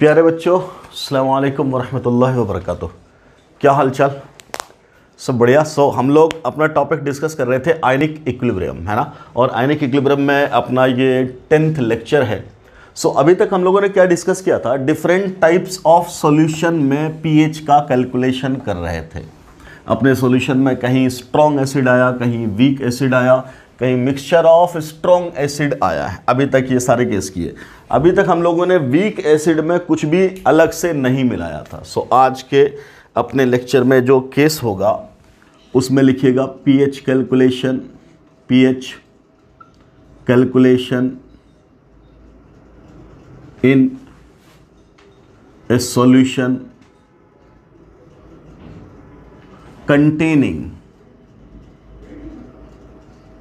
प्यारे बच्चों, अस्सलाम वालेकुम वरहमतुल्लाहि वबरकातुह। क्या हाल चाल? सब बढ़िया। हम लोग अपना टॉपिक डिस्कस कर रहे थे आयनिक इक्विलिब्रियम, है ना। और आयनिक इक्विलिब्रियम में अपना ये 10th लेक्चर है। अभी तक हम लोगों ने क्या डिस्कस किया था? डिफरेंट टाइप्स ऑफ सॉल्यूशन में पीएच का कैलकुलेशन कर रहे थे। अपने सॉल्यूशन में कहीं स्ट्रॉन्ग एसिड आया, कहीं वीक एसिड आया, कहीं मिक्सचर ऑफ स्ट्रॉन्ग एसिड आया है। अभी तक ये सारे केस किए। अभी तक हम लोगों ने वीक एसिड में कुछ भी अलग से नहीं मिलाया था। आज के अपने लेक्चर में जो केस होगा उसमें लिखिएगा pH calculation, pH calculation in A solution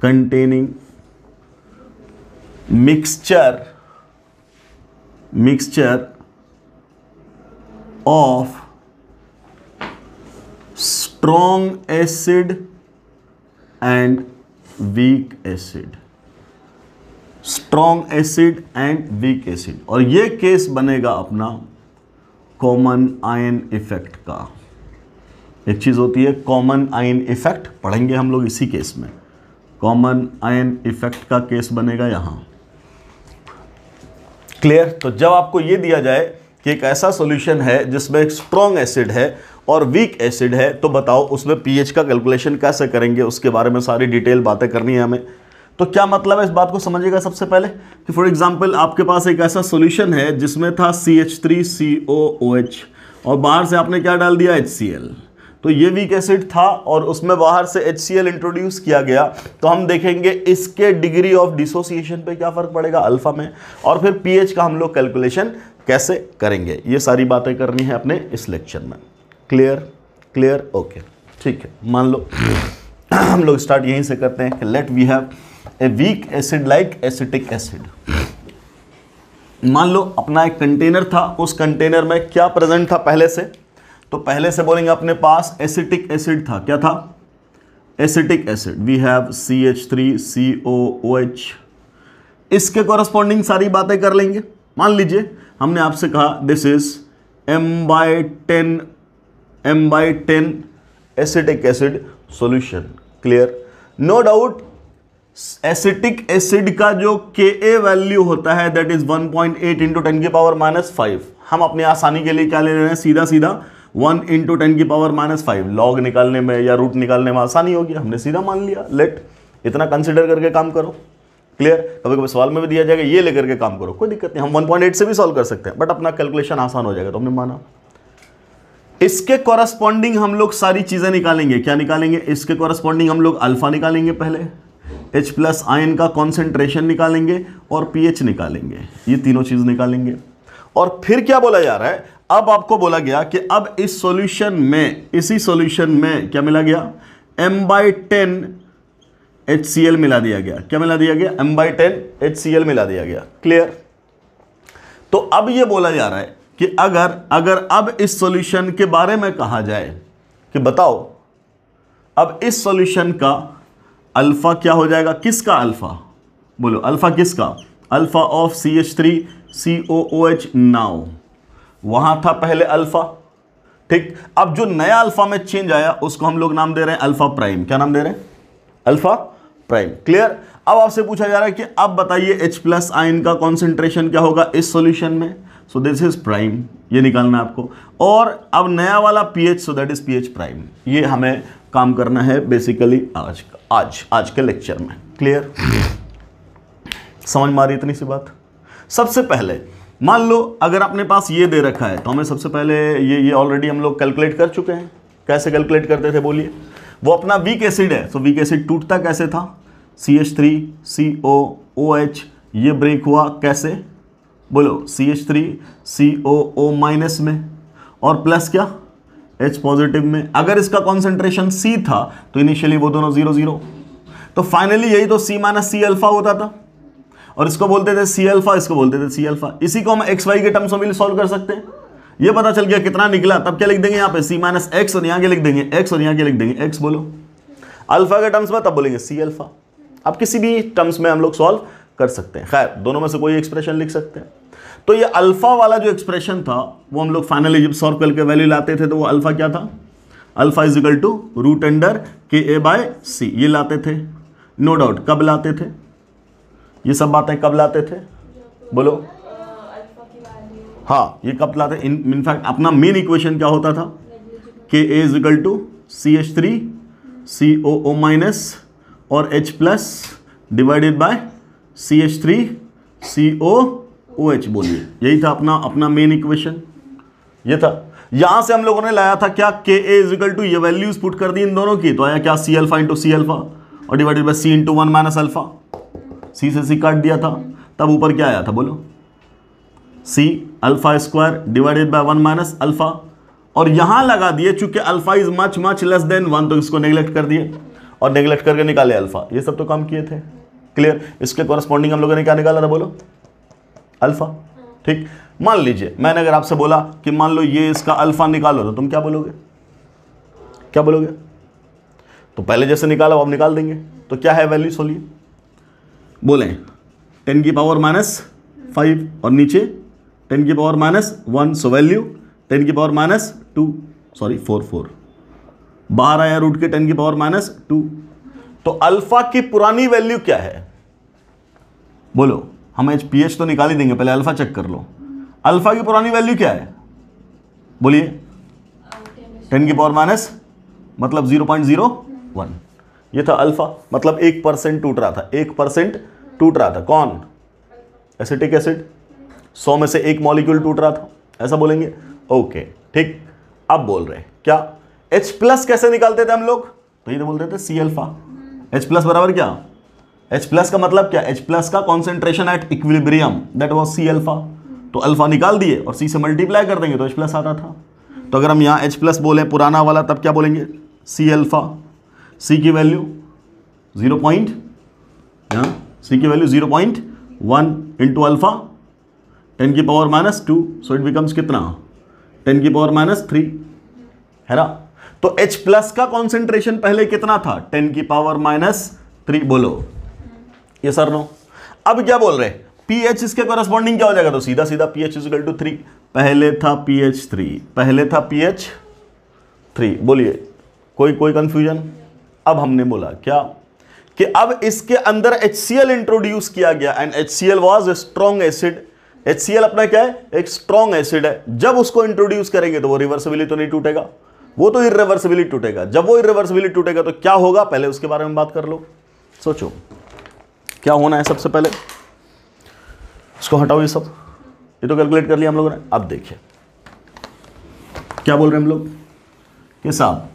containing mixture of strong acid and weak acid, strong acid and weak acid। और ये केस बनेगा अपना कॉमन आयन इफेक्ट का। एक चीज होती है कॉमन आयन इफेक्ट, पढ़ेंगे हम लोग इसी केस में। कॉमन आयन इफेक्ट का केस बनेगा यहां। क्लियर? तो जब आपको यह दिया जाए कि एक ऐसा सॉल्यूशन है जिसमें एक स्ट्रॉन्ग एसिड है और वीक एसिड है, तो बताओ उसमें पीएच का कैलकुलेशन कैसे करेंगे, उसके बारे में सारी डिटेल बातें करनी है हमें। तो क्या मतलब है, इस बात को समझिएगा सबसे पहले कि फॉर एग्जांपल आपके पास एक ऐसा सॉल्यूशन है जिसमें था CH3COOH और बाहर से आपने क्या डाल दिया, HCl। तो ये वीक एसिड था और उसमें बाहर से HCl इंट्रोड्यूस किया गया। तो हम देखेंगे इसके डिग्री ऑफ डिसोसिएशन पे क्या फर्क पड़ेगा अल्फा में, और फिर पीएच का हम लोग कैलकुलेशन कैसे करेंगे। ये सारी बातें करनी है अपने इस लेक्चर में। क्लियर? ओके, ठीक है। मान लो हम लोग स्टार्ट यहीं से करते हैं कि let we have a weak acid like acetic acid. मान लो अपना एक कंटेनर था, उस कंटेनर में क्या प्रेजेंट था पहले से? तो पहले से बोलेंगे अपने पास एसिटिक एसिड था। क्या था? Acetic acid. We have CH3COOH। इसके कॉरस्पॉन्डिंग सारी बातें कर लेंगे। मान लीजिए हमने आपसे कहा this is M/10 acetic acid solution. Clear? No doubt acetic acid का जो Ka वैल्यू होता है दैट इज 1.8 × 10⁻⁵। हम अपनी आसानी के लिए क्या ले रहे हैं, सीधा 1 × 10⁻⁵। लॉग निकालने में या रूट निकालने में आसानी होगी, हमने सीधा मान लिया। लेट इतना कंसिडर करके काम करो। क्लियर? कभी कभी सवाल में भी दिया जाएगा ये लेकर के काम करो, कोई दिक्कत नहीं, हम 1.8 से भी सॉल्व कर सकते हैं, बट अपना कैलकुलेशन आसान हो जाएगा तो हमने माना। इसके कॉरस्पॉन्डिंग हम लोग सारी चीजें निकालेंगे। क्या निकालेंगे? इसके कॉरस्पॉन्डिंग हम लोग अल्फा निकालेंगे, पहले H+ आयन का कॉन्सेंट्रेशन निकालेंगे और पीएच निकालेंगे। ये तीनों चीज निकालेंगे। और फिर क्या बोला जा रहा है, अब आपको बोला गया कि अब इस सॉल्यूशन में, इसी सॉल्यूशन में क्या मिला गया, M/10 HCl मिला दिया गया। क्या मिला दिया गया? M/10 HCl मिला दिया गया। क्लियर? तो अब यह बोला जा रहा है कि अगर अब इस सॉल्यूशन के बारे में कहा जाए कि बताओ अब इस सॉल्यूशन का अल्फा क्या हो जाएगा। किसका अल्फा? बोलो अल्फा किसका? Alpha of CH3COOH। नाउ वहां था पहले अल्फा, ठीक। अब जो नया अल्फा में चेंज आया उसको हम लोग नाम दे रहे हैं अल्फा प्राइम। क्या नाम दे रहे हैं? Alpha prime. क्लियर? अब आपसे पूछा जा रहा है कि अब बताइए H+ आयन का कॉन्सेंट्रेशन क्या होगा इस सॉल्यूशन में। सो दिस इज प्राइम, ये निकालना है आपको। और अब नया वाला pH, so that is pH prime. ये हमें काम करना है बेसिकली आज के लेक्चर में। क्लियर? समझ में आ रही इतनी सी बात? सबसे पहले मान लो अगर अपने पास ये दे रखा है तो हमें सबसे पहले ये ऑलरेडी हम लोग कैलकुलेट कर चुके हैं। कैसे कैलकुलेट करते थे बोलिए? वो अपना वीक एसिड है, तो वीक एसिड टूटता कैसे था? CH3COOH ये ब्रेक हुआ कैसे? बोलो CH3COO- में और प्लस क्या, H+ में। अगर इसका कॉन्सेंट्रेशन C था तो इनिशियली वो दोनों 0-0, तो फाइनली यही तो C - C अल्फा होता था। और इसको बोलते थे C अल्फा, इसको बोलते थे C अल्फा। इसी को हम XY के टर्म्स में भी सॉल्व कर सकते हैं। ये पता चल गया कितना निकला, तब क्या लिख देंगे यहाँ पे C - X और यहाँ के लिख देंगे X और यहाँ के लिख देंगे X। बोलो अल्फा के टर्म्स में तब बोलेंगे C अल्फा। अब किसी भी टर्म्स में हम लोग सॉल्व कर सकते हैं। खैर दोनों में से कोई एक्सप्रेशन लिख सकते हैं। तो ये अल्फा वाला जो एक्सप्रेशन था वो हम लोग फाइनली जब सॉल्व करके वैल्यू लाते थे तो वो अल्फा क्या था, alpha is equal to root under K a bye सी, ये लाते थे। नो डाउट कब लाते थे, ये सब बातें कब लाते थे बोलो, हाँ ये कब लाते। इनफैक्ट अपना मेन इक्वेशन क्या होता था, K A is equal to C H three C O O minus और H plus divided by C H three C O O H, बोलिए यही था अपना मेन इक्वेशन, ये था। यहां से हम लोगों ने लाया था क्या, K A is equal to, ये वैल्यूज पुट कर दी इन दोनों की, तो आया क्या C alpha into C alpha और divided by C into one minus alpha, C से सी काट दिया था, तब ऊपर क्या आया था बोलो, C alpha square divided by one minus alpha, और यहां लगा दिए चूंकि alpha is much much less than one, तो इसको नेग्लेक्ट कर दिए और नेग्लेक्ट करके निकाले अल्फा। ये सब तो काम किए थे, क्लियर। इसके कॉरेस्पॉन्डिंग हम लोगों ने क्या निकाला था बोलो, अल्फा। ठीक, मान लीजिए मैंने अगर आपसे बोला कि मान लो ये इसका अल्फा निकालो, तो तुम क्या बोलोगे, क्या बोलोगे, तो पहले जैसे निकाला अब निकाल देंगे। तो क्या है वैल्यू, सोलिए बोले 10 की पावर माइनस 5 और नीचे 10 की पावर माइनस 1, सो वैल्यू 10 की पावर माइनस 2, सॉरी 4 बाहर आया रूट के 10 की पावर माइनस 2। तो अल्फा की पुरानी वैल्यू क्या है बोलो, हम एच पी एच तो निकाल ही देंगे, पहले अल्फा चेक कर लो। अल्फा की पुरानी वैल्यू क्या है बोलिए, 10 की पावर माइनस मतलब 0.01, ये था अल्फा, मतलब 1% टूट रहा था, 1% टूट रहा था। कौन, एसिटिक एसिड, 100 में से 1 मॉलिक्यूल टूट रहा था, ऐसा बोलेंगे। ओके ठीक, अब बोल रहे हैं क्या, H प्लस कैसे निकालते थे हम लोग, तो ये तो बोलते थे सी अल्फा। H प्लस बराबर क्या, H प्लस का मतलब क्या, H प्लस का concentration at equilibrium, that was C alpha. तो अल्फा निकाल दिए और C से मल्टीप्लाई कर देंगे तो H प्लस आता था। तो अगर हम यहाँ H प्लस बोले पुराना वाला, तब क्या बोलेंगे, सी अल्फा। C की वैल्यू 0.1 इंटू अल्फा 10 की power minus 2, so it becomes कितना, 10 की पावर माइनस 3, है ना। तो H प्लस का कॉन्सेंट्रेशन पहले कितना था, 10 की पावर माइनस 3, बोलो ये सर नो। अब क्या बोल रहे हैं, pH इसके कॉरेस्पॉन्डिंग क्या हो जाएगा, तो सीधा सीधा pH इज इक्वल टू 3, पहले था pH 3, पहले था pH 3, बोलिए कोई कंफ्यूजन। अब हमने बोला क्या कि अब इसके अंदर HCl इंट्रोड्यूस किया गया and HCl was a strong acid. HCl अपना क्या है, एक स्ट्रॉन्ग एसिड है। जब उसको इंट्रोड्यूस करेंगे तो वो रिवर्सिबली तो नहीं टूटेगा, वो तो इरिवर्सिबली टूटेगा। जब वो इरिवर्सिबली टूटेगा तो क्या होगा, पहले उसके बारे में बात कर लो। सोचो क्या होना है, सबसे पहले इसको हटाओ, ये सब ये तो कैलकुलेट कर लिया हम लोगों ने। अब देखिए क्या बोल रहे हैं हम लोग कि साहब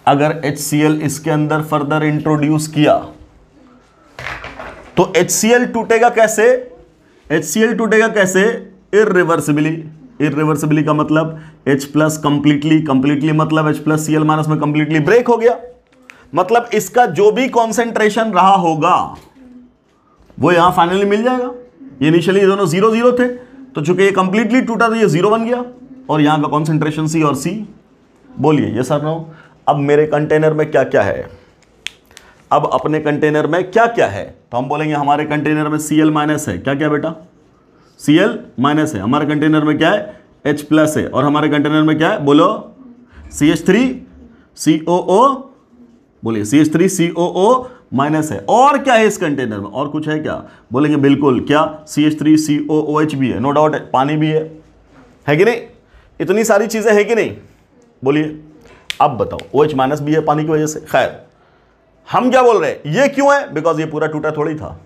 अगर HCl इसके अंदर फर्दर इंट्रोड्यूस किया तो HCl टूटेगा कैसे, HCl टूटेगा कैसे, इरिवर्सिबली। इरिवर्सिबली का मतलब H प्लस कंप्लीटली मतलब H प्लस Cl माइनस में कंप्लीटली ब्रेक हो गया। मतलब इसका जो भी कॉन्सेंट्रेशन रहा होगा वो यहां फाइनली मिल जाएगा। ये इनिशियली दोनों 0 थे, तो चूंकि ये कंप्लीटली टूटा तो ये 0 बन गया और यहां का कॉन्सेंट्रेशन C और C। बोलिए ये सर नो। अब मेरे कंटेनर में क्या क्या है, अब अपने कंटेनर में क्या क्या है, तो हम बोलेंगे हमारे कंटेनर में Cl माइनस है। क्या क्या बेटा, Cl माइनस है। हमारे कंटेनर में क्या है, H प्लस है। और हमारे कंटेनर में क्या है बोलो, CH3COO, बोलिए CH3COO माइनस है। और क्या है इस कंटेनर में, और कुछ है क्या, बोलेंगे बिल्कुल, क्या CH3COOH भी है, नो डाउट है, पानी भी है कि नहीं, इतनी सारी चीजें है कि नहीं, बोलिए। अब बताओ OH माइनस भी है पानी की वजह से। खैर हम क्या बोल रहे हैं, ये क्यों है, बिकॉज ये पूरा टूटा थोड़ी था,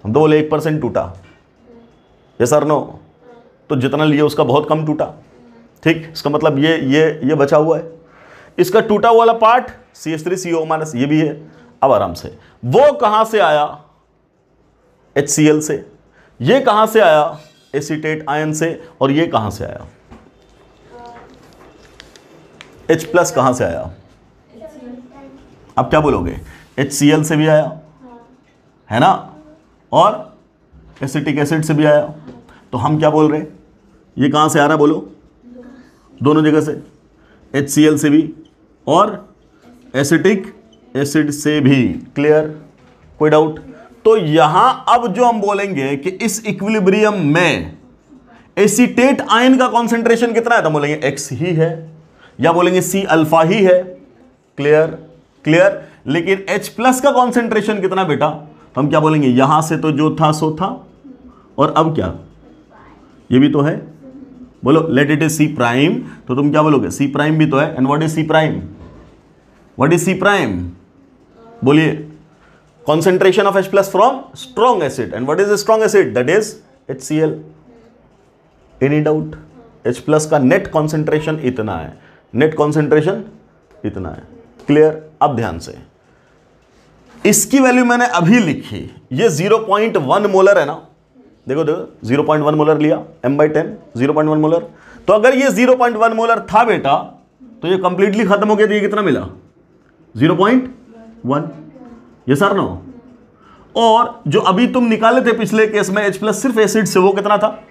हम तो बोले 1% टूटा, ये सर नो, तो जितना लिए उसका बहुत कम टूटा। ठीक, इसका मतलब ये बचा हुआ है। इसका टूटा हुआ वाला पार्ट CH3CO माइनस ये भी है। अब आराम से, वो कहां से आया, HCl से, ये कहां से आया, एसीटेट आयन से, और ये कहां से आया, H प्लस कहां से आया। अब क्या बोलोगे, HCl से भी आया है ना, और एसिटिक एसिड से भी आया। तो हम क्या बोल रहे हैं, ये कहां से आ रहा है बोलो, दोनों जगह से, HCl से भी और एसिटिक एसिड से भी। क्लियर, कोई डाउट। तो यहां अब जो हम बोलेंगे कि इस इक्विलिब्रियम में एसीटेट आयन का कॉन्सेंट्रेशन कितना है, तो बोलेंगे एक्स ही है या बोलेंगे सी अल्फा ही है। Clear clear. लेकिन H प्लस का कॉन्सेंट्रेशन कितना बेटा, तो हम क्या बोलेंगे, यहां से तो जो था सो था, और अब क्या, ये भी तो है। बोलो let it is C prime, तो तुम क्या बोलोगे, सी प्राइम भी तो है। And what is C prime, what is C prime, बोलिए, concentration of H plus from strong acid. And what is strong acid, that is HCl। Any doubt, H plus का net concentration इतना है, net concentration इतना है। Clear. अब ध्यान से, इसकी वैल्यू मैंने अभी लिखी, ये 0.1 मोलर है ना, देखो देखो 0.1 मोलर लिया, m/10 0.1 मोलर। तो अगर ये 0.1 मोलर था बेटा, तो ये कंप्लीटली खत्म हो गया, तो ये कितना मिला, 0.1। ये सर नो। और जो अभी तुम निकाले थे पिछले केस में H प्लस सिर्फ एसिड से, वो कितना था,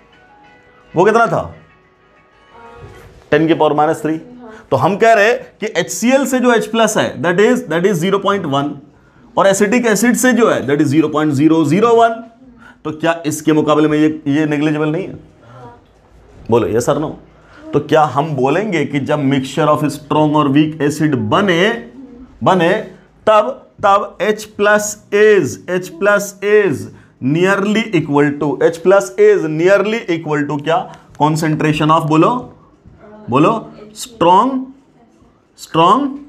वो कितना था, 10⁻³ तो हम कह रहे कि HCl से जो H प्लस है दैट इज 0.1, और एसिटिक एसिड से जो है दैट इज 0.001। तो क्या इसके मुकाबले में ये नेग्लिजिबल नहीं है, बोलो यस सर नो। तो क्या हम बोलेंगे कि जब मिक्सचर ऑफ स्ट्रॉन्ग और वीक एसिड बने तब H plus is nearly equal to क्या, कॉन्सेंट्रेशन ऑफ, बोलो स्ट्रॉन्ग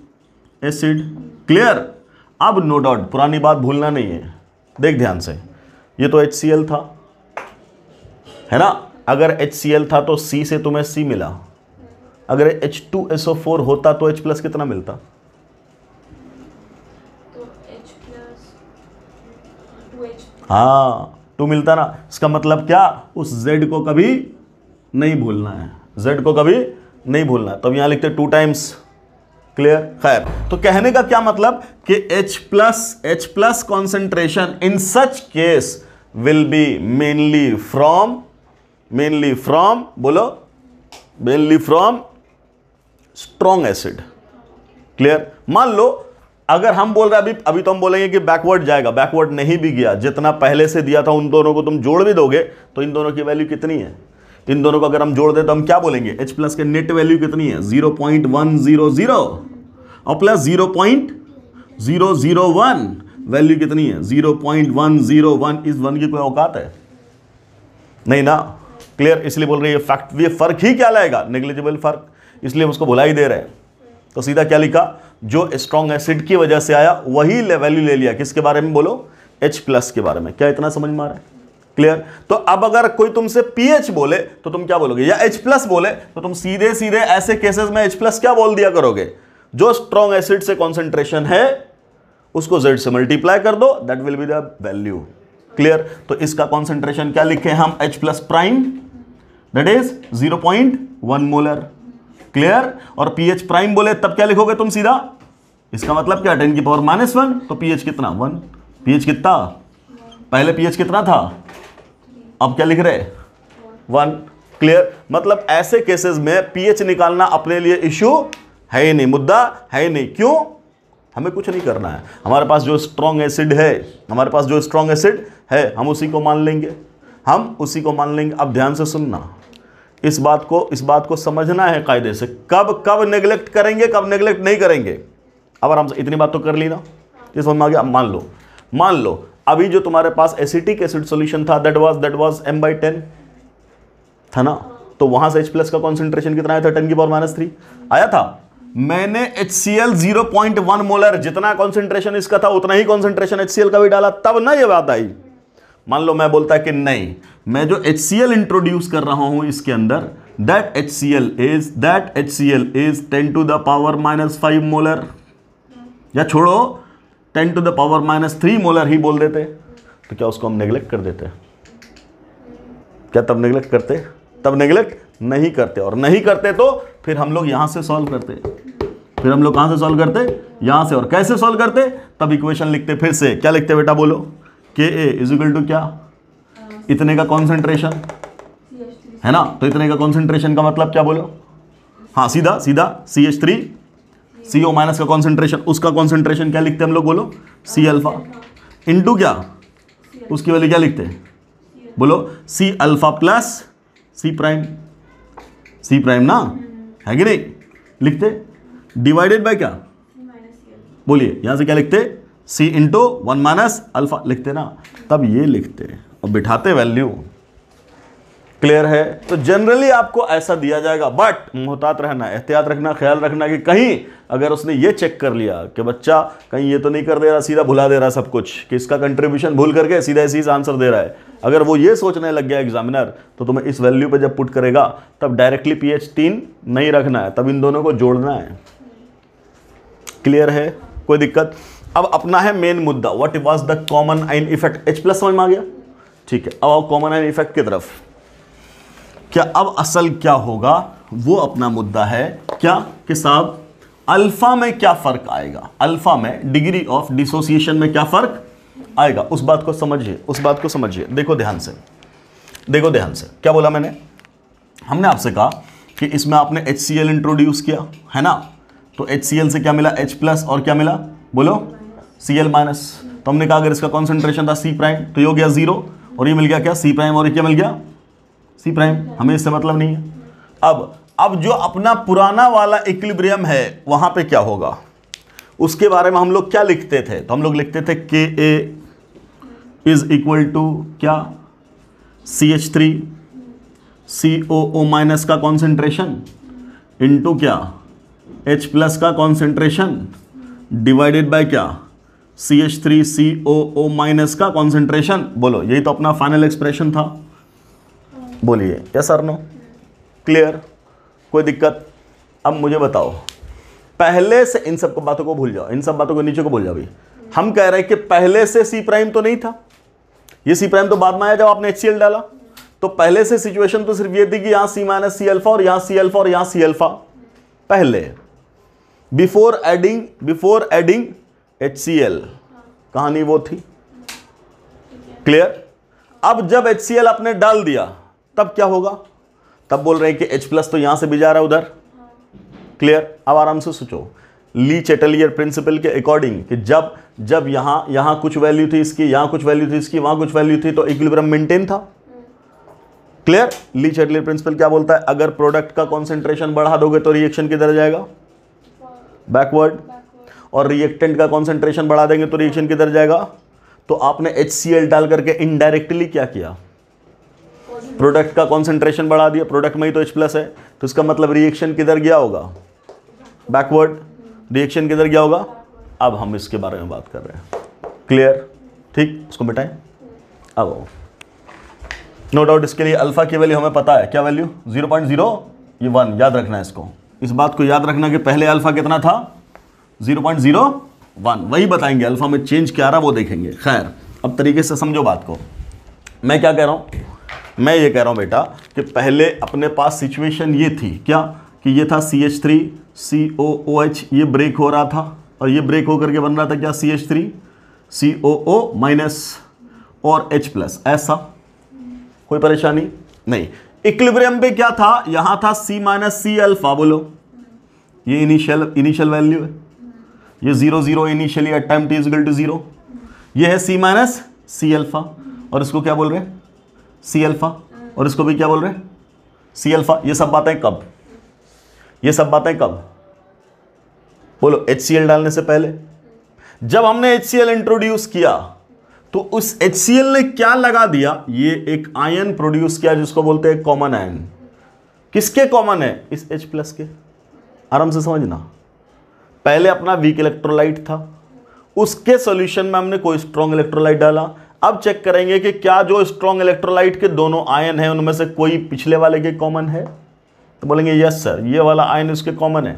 एसिड। क्लियर। अब नो डाउट, पुरानी बात भूलना नहीं है, देख ध्यान से, ये तो HCl था, है ना। अगर HCl था तो C से तुम्हें C मिला, अगर H2SO4 होता तो H प्लस कितना मिलता, तो H प्लस 2H, हाँ 2 मिलता ना। इसका मतलब क्या, उस Z को कभी नहीं भूलना है, Z को कभी नहीं भूलना है। तो अब यहां लिखते 2 टाइम्स। क्लियर। खैर, तो कहने का क्या मतलब कि H plus concentration in such case will be mainly from strong acid. Clear. मान लो अगर हम बोल रहे हैं अभी तो हम बोलेंगे कि बैकवर्ड जाएगा, बैकवर्ड नहीं भी गया, जितना पहले से दिया था उन दोनों को तुम जोड़ भी दोगे तो इन दोनों की वैल्यू कितनी है, इन दोनों को अगर हम जोड़ दें तो हम क्या बोलेंगे, H प्लस के नेट वैल्यू कितनी है, 0.100 और प्लस 0.001 वैल्यू कितनी है, 0.101। इस 1 की कोई औकात है नहीं ना। क्लियर। इसलिए बोल रही है फैक्ट, ये फर्क ही क्या लाएगा, नेग्लिजिबल फर्क, इसलिए हम उसको भुला ही दे रहे हैं। तो सीधा क्या लिखा, जो स्ट्रॉन्ग एसिड की वजह से आया वही वैल्यू ले लिया, किसके बारे में, बोलो H प्लस के बारे में। क्या इतना समझ में आ रहा है। क्लियर। तो अब अगर कोई तुमसे pH बोले तो तुम क्या बोलोगे, या H प्लस बोले तो तुम सीधे ऐसे केसेस में H प्लस क्या बोल दिया करोगे, जो स्ट्रॉन्ग एसिड से कॉन्सेंट्रेशन है उसको Z से मल्टीप्लाई कर दो, that will be the value. Clear. तो इसका कॉन्सेंट्रेशन क्या लिखे हम, H plus prime that is 0.1 molar. Clear. और pH प्राइम बोले तब क्या लिखोगे तुम सीधा, इसका मतलब क्या, 10⁻⁻1, तो pH कितना 1, pH कितना, पहले pH कितना था, अब क्या लिख रहे 1। क्लियर। मतलब ऐसे केसेस में pH निकालना अपने लिए इश्यू है ही नहीं, मुद्दा है ही नहीं। क्यों, हमें कुछ नहीं करना है, हमारे पास जो स्ट्रॉन्ग एसिड है हम उसी को मान लेंगे, अब ध्यान से सुनना, इस बात को समझना है कायदे से, कब नेग्लेक्ट करेंगे, कब नेग्लेक्ट नहीं करेंगे। अब आराम से इतनी बात तो कर ली ना, ये समझ में आ गया। मान लो अभी जो तुम्हारे पास एसिटिक एसिड सॉल्यूशन था दैट वाज m/10 था ना, तो वहां से H प्लस का कॉन्सेंट्रेशन कितना आया था, 10⁻³ आया था। मैंने HCl 0.1 मोलर, जितना कॉन्सेंट्रेशन इसका था उतना ही कॉन्सेंट्रेशन HCl का भी डाला, तब ना ये बात आई। मान लो मैं बोलता है कि नहीं, मैं जो HCl इंट्रोड्यूस कर रहा हूं इसके अंदर, दैट HCl इज 10⁻⁻5 मोलर, या छोड़ो 10⁻⁻3 मोलर ही बोल देते, तो क्या उसको हम नेग्लेक्ट कर देते, क्या तब नेग्लेक्ट करते, तब नेग्लेक्ट नहीं करते। और नहीं करते तो फिर हम लोग यहां से सॉल्व करते, फिर हम लोग कहां से सॉल्व करते, यहां से। और कैसे सॉल्व करते, तब इक्वेशन लिखते, फिर से क्या लिखते बेटा, बोलो Ka इज इक्वल टू क्या, इतने का कॉन्सेंट्रेशन है ना, तो इतने का कॉन्सेंट्रेशन का मतलब क्या, बोलो, हाँ सीधा CH3 CO माइनस का कॉन्सेंट्रेशन, उसका कॉन्सेंट्रेशन क्या लिखते हैं हम लोग, बोलो C अल्फा इंटू क्या, उसकी वैल्यू क्या लिखते हैं, बोलो C alpha plus C prime, C prime ना, है कि नहीं, लिखते डिवाइडेड बाय क्या, बोलिए यहां से क्या लिखते, सी इंटू 1 माइनस अल्फा लिखते ना, तब ये लिखते और बिठाते वैल्यू। क्लियर है। तो जनरली आपको ऐसा दिया जाएगा, बट मुहतात रहना, एहतियात रखना, ख्याल रखना कि कहीं अगर उसने ये चेक कर लिया कि बच्चा कहीं ये तो नहीं कर दे रहा, सीधा भुला दे रहा सब कुछ, कि इसका कंट्रीब्यूशन भूल करके सीधा इसी आंसर दे रहा है, अगर वो ये सोचने लग गया एग्जामिनर, तो तुम्हें इस वैल्यू पे जब पुट करेगा तब डायरेक्टली पीएच 3 नहीं रखना है, तब इन दोनों को जोड़ना है। क्लियर है, कोई दिक्कत। अब अपना है मेन मुद्दा, व्हाट वाज द कॉमन आइन इफेक्ट, H प्लस समझ में आ गया, ठीक है। अब आओ कॉमन आइन इफेक्ट की तरफ। क्या अब असल क्या होगा, वो अपना मुद्दा है क्या, कि साहब अल्फा में क्या फर्क आएगा, अल्फा में डिग्री ऑफ डिसोसिएशन में क्या फर्क आएगा, उस बात को समझिए, उस बात को समझिए। देखो ध्यान से, देखो ध्यान से, क्या बोला मैंने, हमने आपसे कहा कि इसमें आपने HCl इंट्रोड्यूस किया है ना, तो HCl से क्या मिला, H प्लस, और क्या मिला, बोलो Cl माइनस। तो हमने कहा अगर इसका कॉन्सेंट्रेशन था C प्राइम तो ये हो गया 0, और ये मिल गया क्या, C प्राइम, और ये क्या मिल गया, C प्राइम, हमें इससे मतलब नहीं है। अब जो अपना पुराना वाला इक्विलिब्रियम है वहां पे क्या होगा, उसके बारे में हम लोग क्या लिखते थे, तो हम लोग लिखते थे Ka इज इक्वल टू क्या, CH3 COO माइनस का कॉन्सेंट्रेशन इंटू क्या, H प्लस का कॉन्सेंट्रेशन डिवाइडेड बाय क्या, CH3 COO माइनस का कॉन्सेंट्रेशन। बोलो यही तो अपना फाइनल एक्सप्रेशन था, बोलिए यस और नो, क्लियर, कोई दिक्कत। अब मुझे बताओ, पहले से इन सब बातों को भूल जाओ, इन सब बातों को नीचे को भूल जाओ। हम कह रहे हैं कि पहले से C प्राइम तो नहीं था, ये C प्राइम तो बाद में आया जब आपने HCl डाला, तो पहले से सिचुएशन तो सिर्फ ये थी कि यहां C माइनस C अल्फा, और यहां C अल्फा, और यहां C अल्फा पहले, बिफोर एडिंग HCl, कहानी वो थी, क्लियर। अब जब HCl आपने डाल दिया तब क्या होगा, तब बोल रहे हैं कि H प्लस तो यहां से भी जा रहा है उधर, क्लियर। अब आराम से सोचो, ली चैटलियर प्रिंसिपल के अकॉर्डिंग कि जब यहां कुछ वैल्यू थी इसकी, यहां कुछ वैल्यू थी इसकी, वहां कुछ वैल्यू थी, तो इक्विलिब्रियम मेंटेन था, क्लियर। ली चैटलियर प्रिंसिपल क्या बोलता है, अगर प्रोडक्ट का कॉन्सेंट्रेशन बढ़ा दोगे तो रिएक्शन किधर जाएगा, बैकवर्ड, और रिएक्टेंट का कॉन्सेंट्रेशन बढ़ा देंगे तो रिएक्शन किधर जाएगा। तो आपने HCl डाल करके इनडायरेक्टली क्या किया, प्रोडक्ट का कॉन्सेंट्रेशन बढ़ा दिया, प्रोडक्ट में ही तो H प्लस है, तो इसका मतलब रिएक्शन किधर गया होगा, बैकवर्ड, रिएक्शन किधर गया होगा। अब हम इसके बारे में बात कर रहे हैं, क्लियर, ठीक, इसको मिटाएं। अब नो डाउट इसके लिए अल्फा की वैल्यू हमें पता है, क्या वैल्यू 0.0, ये 1, याद रखना है इसको, इस बात को याद रखना कि पहले अल्फा कितना था 0.01, वही बताएंगे, अल्फा में चेंज क्या आ रहा वो देखेंगे। खैर अब तरीके से समझो बात को, मैं क्या कह रहा हूं, मैं ये कह रहा हूं बेटा कि पहले अपने पास सिचुएशन ये थी क्या, कि ये था CH3 COOH, ये ब्रेक हो रहा था, और ये ब्रेक होकर के बन रहा था क्या, CH3 COO माइनस और H प्लस, ऐसा कोई परेशानी नहीं। इक्विलिब्रियम पे क्या था, यहां था C माइनस C अल्फा, बोलो ये इनिशियल वैल्यू है, ये 0 initially at time t equal to 0, ये है C माइनस C अल्फा, और इसको क्या बोल रहे हैं C अल्फा, और इसको भी क्या बोल रहे हैं C अल्फा। ये सब बातें कब, ये सब बातें कब, बोलो HCl डालने से पहले। जब हमने HCl इंट्रोड्यूस किया तो उस HCl ने क्या लगा दिया, ये एक आयन प्रोड्यूस किया जिसको बोलते हैं कॉमन आयन। किसके कॉमन है, इस H प्लस के, आराम से समझना। पहले अपना वीक इलेक्ट्रोलाइट था, उसके सॉल्यूशन में हमने कोई स्ट्रॉन्ग इलेक्ट्रोलाइट डाला। अब चेक करेंगे कि क्या जो स्ट्रॉन्ग इलेक्ट्रोलाइट के दोनों आयन हैं उनमें से कोई पिछले वाले के कॉमन है, तो बोलेंगे यस सर, ये वाला आयन इसके कॉमन है,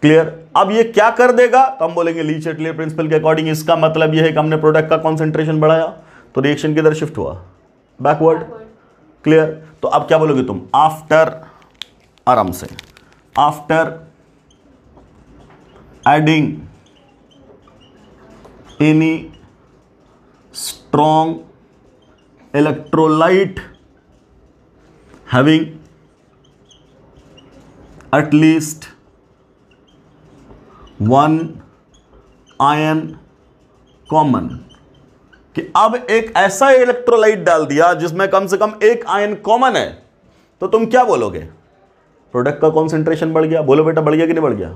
क्लियर। अब ये क्या कर देगा, तो हम बोलेंगे ली चैटलियर प्रिंसिपल के अकॉर्डिंग इसका मतलब ये है कि हमने प्रोडक्ट का कॉन्सेंट्रेशन बढ़ाया तो रिएक्शन किधर शिफ्ट हुआ, बैकवर्ड, क्लियर। तो अब क्या बोलोगे तुम, आफ्टर, आराम से, after adding any strong electrolyte having at least one ion common कि अब एक ऐसा इलेक्ट्रोलाइट डाल दिया जिसमें कम से कम एक आयन कॉमन है, तो तुम क्या बोलोगे? प्रोडक्ट का कॉन्सेंट्रेशन बढ़ गया। बोलो बेटा, बढ़ गया कि नहीं बढ़ गया?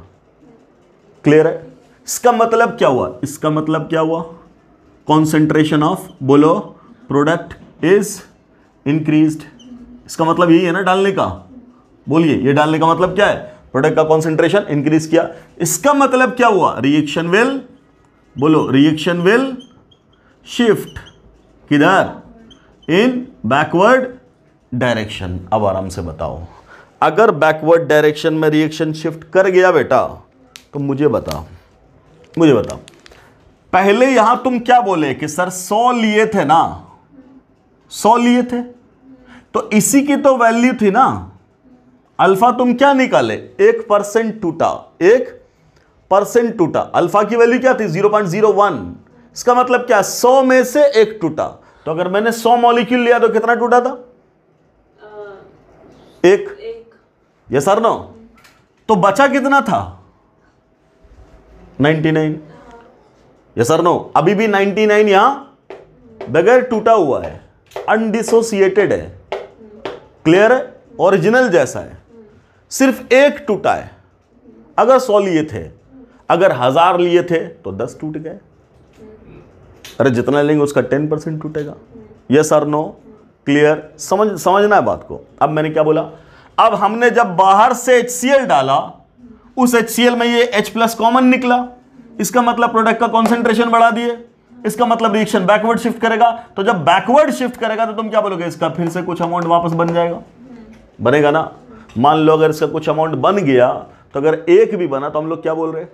क्लियर है? इसका मतलब क्या हुआ? इसका मतलब क्या हुआ? कॉन्सेंट्रेशन ऑफ, बोलो, प्रोडक्ट इज इंक्रीज्ड। इसका मतलब यही है ना डालने का? बोलिए, ये डालने का मतलब क्या है? प्रोडक्ट का कॉन्सेंट्रेशन इंक्रीज किया। इसका मतलब क्या हुआ? रिएक्शन विल, बोलो, रिएक्शन विल शिफ्ट किधर? इन बैकवर्ड डायरेक्शन। अब आराम से बताओ, अगर बैकवर्ड डायरेक्शन में रिएक्शन शिफ्ट कर गया बेटा, तो मुझे बताओ, पहले यहां तुम क्या बोले कि सर 100 लिए थे ना, 100 लिए थे, तो इसी की तो वैल्यू थी ना अल्फा। तुम क्या निकाले? 1% टूटा, 1% टूटा। अल्फा की वैल्यू क्या थी? 0.01। इसका मतलब क्या? 100 में से 1 टूटा। तो अगर मैंने 100 मॉलिक्यूल लिया तो कितना टूटा था? 1। यस और नो? तो बचा कितना था? 99। यस और नो? अभी भी 99 यहां बगैर टूटा हुआ है, अनडिसोसिएटेड है। क्लियर है? ओरिजिनल जैसा है, सिर्फ 1 टूटा है। अगर 100 लिए थे, अगर 1000 लिए थे तो 10 टूट गए। अरे जितना लेंगे उसका 10% टूटेगा। यस और नो? क्लियर? समझना है बात को। अब मैंने क्या बोला? अब हमने जब बाहर से HCl डाला, उस HCl में ये H+ कॉमन निकला। इसका मतलब प्रोडक्ट का कॉन्सेंट्रेशन बढ़ा दिए। इसका मतलब रिएक्शन बैकवर्ड शिफ्ट करेगा। तो जब बैकवर्ड शिफ्ट करेगा तो तुम क्या बोलोगे? इसका फिर से कुछ अमाउंट वापस बन जाएगा, बनेगा ना? मान लो अगर इसका कुछ अमाउंट बन गया, तो अगर 1 भी बना तो हम लोग क्या बोल रहे हैं?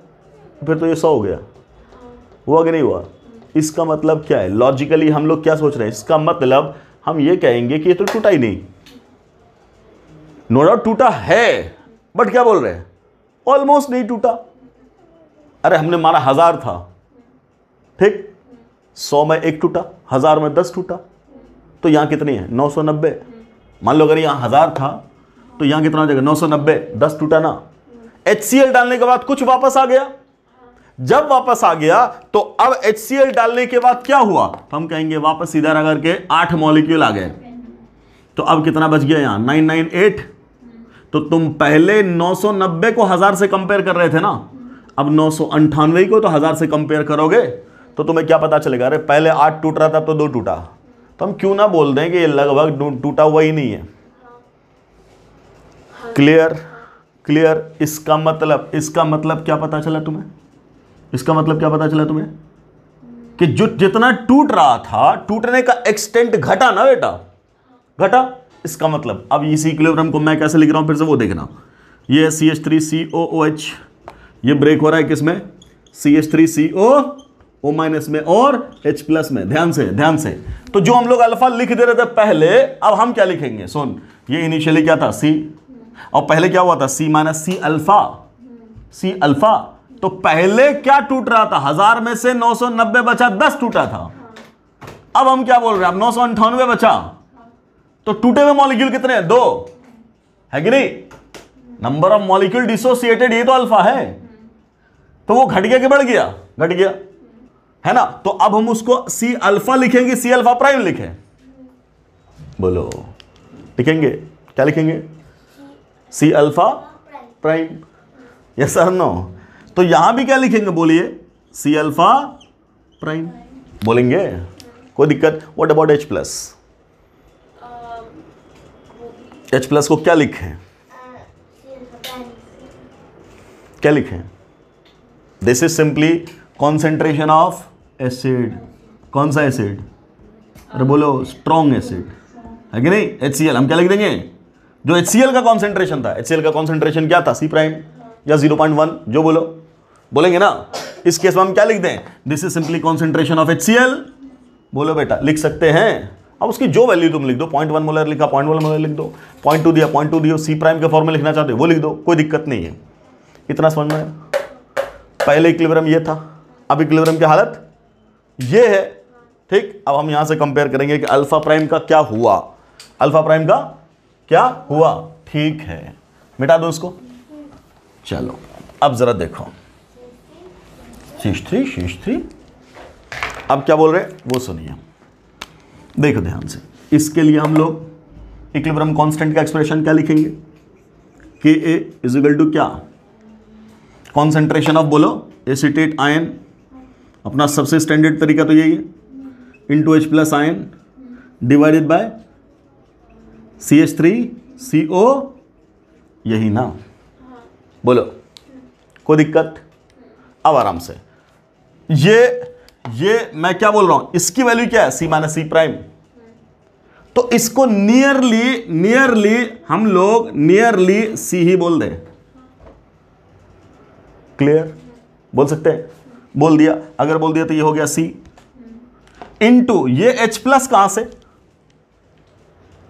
फिर तो ये 100 हो गया। हुआ कि नहीं हुआ? इसका मतलब क्या है? लॉजिकली हम लोग क्या सोच रहे हैं? इसका मतलब हम ये कहेंगे कि ये तो टूटा ही नहीं। नो डाउट टूटा है, बट क्या बोल रहे हैं? ऑलमोस्ट नहीं टूटा। अरे हमने माना 1000 था, ठीक, 100 में 1 टूटा, 1000 में 10 टूटा, तो यहां कितनी है? 990। मान लो अगर यहां 1000 था तो यहां कितना हो जाएगा? 990। 10 टूटा ना। HCl डालने के बाद कुछ वापस आ गया। जब वापस आ गया तो अब HCl डालने के बाद क्या हुआ? तो हम कहेंगे वापस सीधा रगड़ के 8 मॉलिक्यूल आ गए। तो अब कितना बच गया यहां? 998। तो तुम पहले 990 को 1000 से कंपेयर कर रहे थे ना, अब 998 को तो 1000 से कंपेयर करोगे तो तुम्हें क्या पता चलेगा? अरे पहले 8 टूट रहा था तो 2 टूटा। तो हम क्यों ना बोल दें कि ये लगभग टूटा हुआ ही नहीं है। क्लियर? क्लियर? इसका मतलब क्या पता चला तुम्हें? इसका मतलब क्या पता चला तुम्हें? कि जो जितना टूट रहा था, टूटने का एक्सटेंट घटा ना बेटा, घटा। इसका मतलब अब इसी इक्विलिब्रियम को मैं कैसे लिख रहा हूं फिर से वो देखना। ये CH3COOH, ये ब्रेक हो रहा है किसमें? CH3CO- में और H+ में। ध्यान से। तो जो हम लोग अल्फा लिख दे रहे थे पहले, अब हम क्या लिखेंगे? सुन, ये इनिशियली क्या था? C, और पहले क्या हुआ था? C- C alpha. तो पहले क्या टूट रहा था? 1000 में से 990 बचा, 10 टूटा था। अब हम क्या बोल रहे हैं? अब 998 बचा। तो टूटे हुए मॉलिक्यूल कितने हैं? 2 है कि नहीं? नंबर ऑफ मॉलिक्यूल डिसोसिएटेड, ये तो अल्फा है। तो वो घट गया कि बढ़ गया? घट गया, है ना? तो अब हम उसको C अल्फा लिखेंगे, C अल्फा प्राइम लिखें? बोलो, लिखेंगे क्या? लिखेंगे C alpha prime. Yes sir? No? तो यहां भी क्या लिखेंगे? बोलिए, C अल्फा प्राइम बोलेंगे, कोई दिक्कत? What about H+? H+ को क्या लिखें? क्या लिखें? This is simply concentration of acid. कौन सा एसिड? अरे बोलो, स्ट्रॉन्ग एसिड, है कि नहीं? HCl। हम क्या लिख देंगे? जो HCl का कॉन्सेंट्रेशन था, HCl का कॉन्सेंट्रेशन क्या था? C प्राइम या 0.1, जो बोलेंगे ना। इस केस में हम क्या लिख दें? This is simply concentration of HCl। बोलो बेटा, लिख सकते हैं। अब उसकी जो वैल्यू तुम लिख दो, 0.1 मोलर लिखा, 0.1 मोलर लिख दो, 0.2 दिया, 0.2 दियो, C प्राइम के फॉर्म में लिखना चाहते हो वो लिख दो, कोई दिक्कत नहीं है। इतना समझ में आया? पहले इक्विलिब्रियम ये था, अब इक्विलिब्रियम की हालत ये है, ठीक। अब हम यहां से कंपेयर करेंगे कि अल्फा प्राइम का क्या हुआ, अल्फा प्राइम का क्या हुआ। ठीक है, मिटा दो उसको। चलो अब जरा देखो, शीश थ्री अब क्या बोल रहे हैं वो सुनिए, देखो ध्यान से। इसके लिए हम लोग इक्विलिब्रियम कांस्टेंट का एक्सप्रेशन क्या लिखेंगे, के ए इज इक्वल टू क्या, कॉन्सेंट्रेशन ऑफ बोलो एसीटेट आयन, अपना सबसे स्टैंडर्ड तरीका तो यही है, into H plus ion divided by CH3CO, यही ना, बोलो कोई दिक्कत। अब आराम से, ये मैं क्या बोल रहा हूं, इसकी वैल्यू क्या है C माइनस C प्राइम, तो इसको नियरली हम लोग नियरली C ही बोल दें। क्लियर, बोल सकते हैं, बोल दिया, अगर बोल दिया तो ये हो गया C इंटू ये H प्लस कहां से,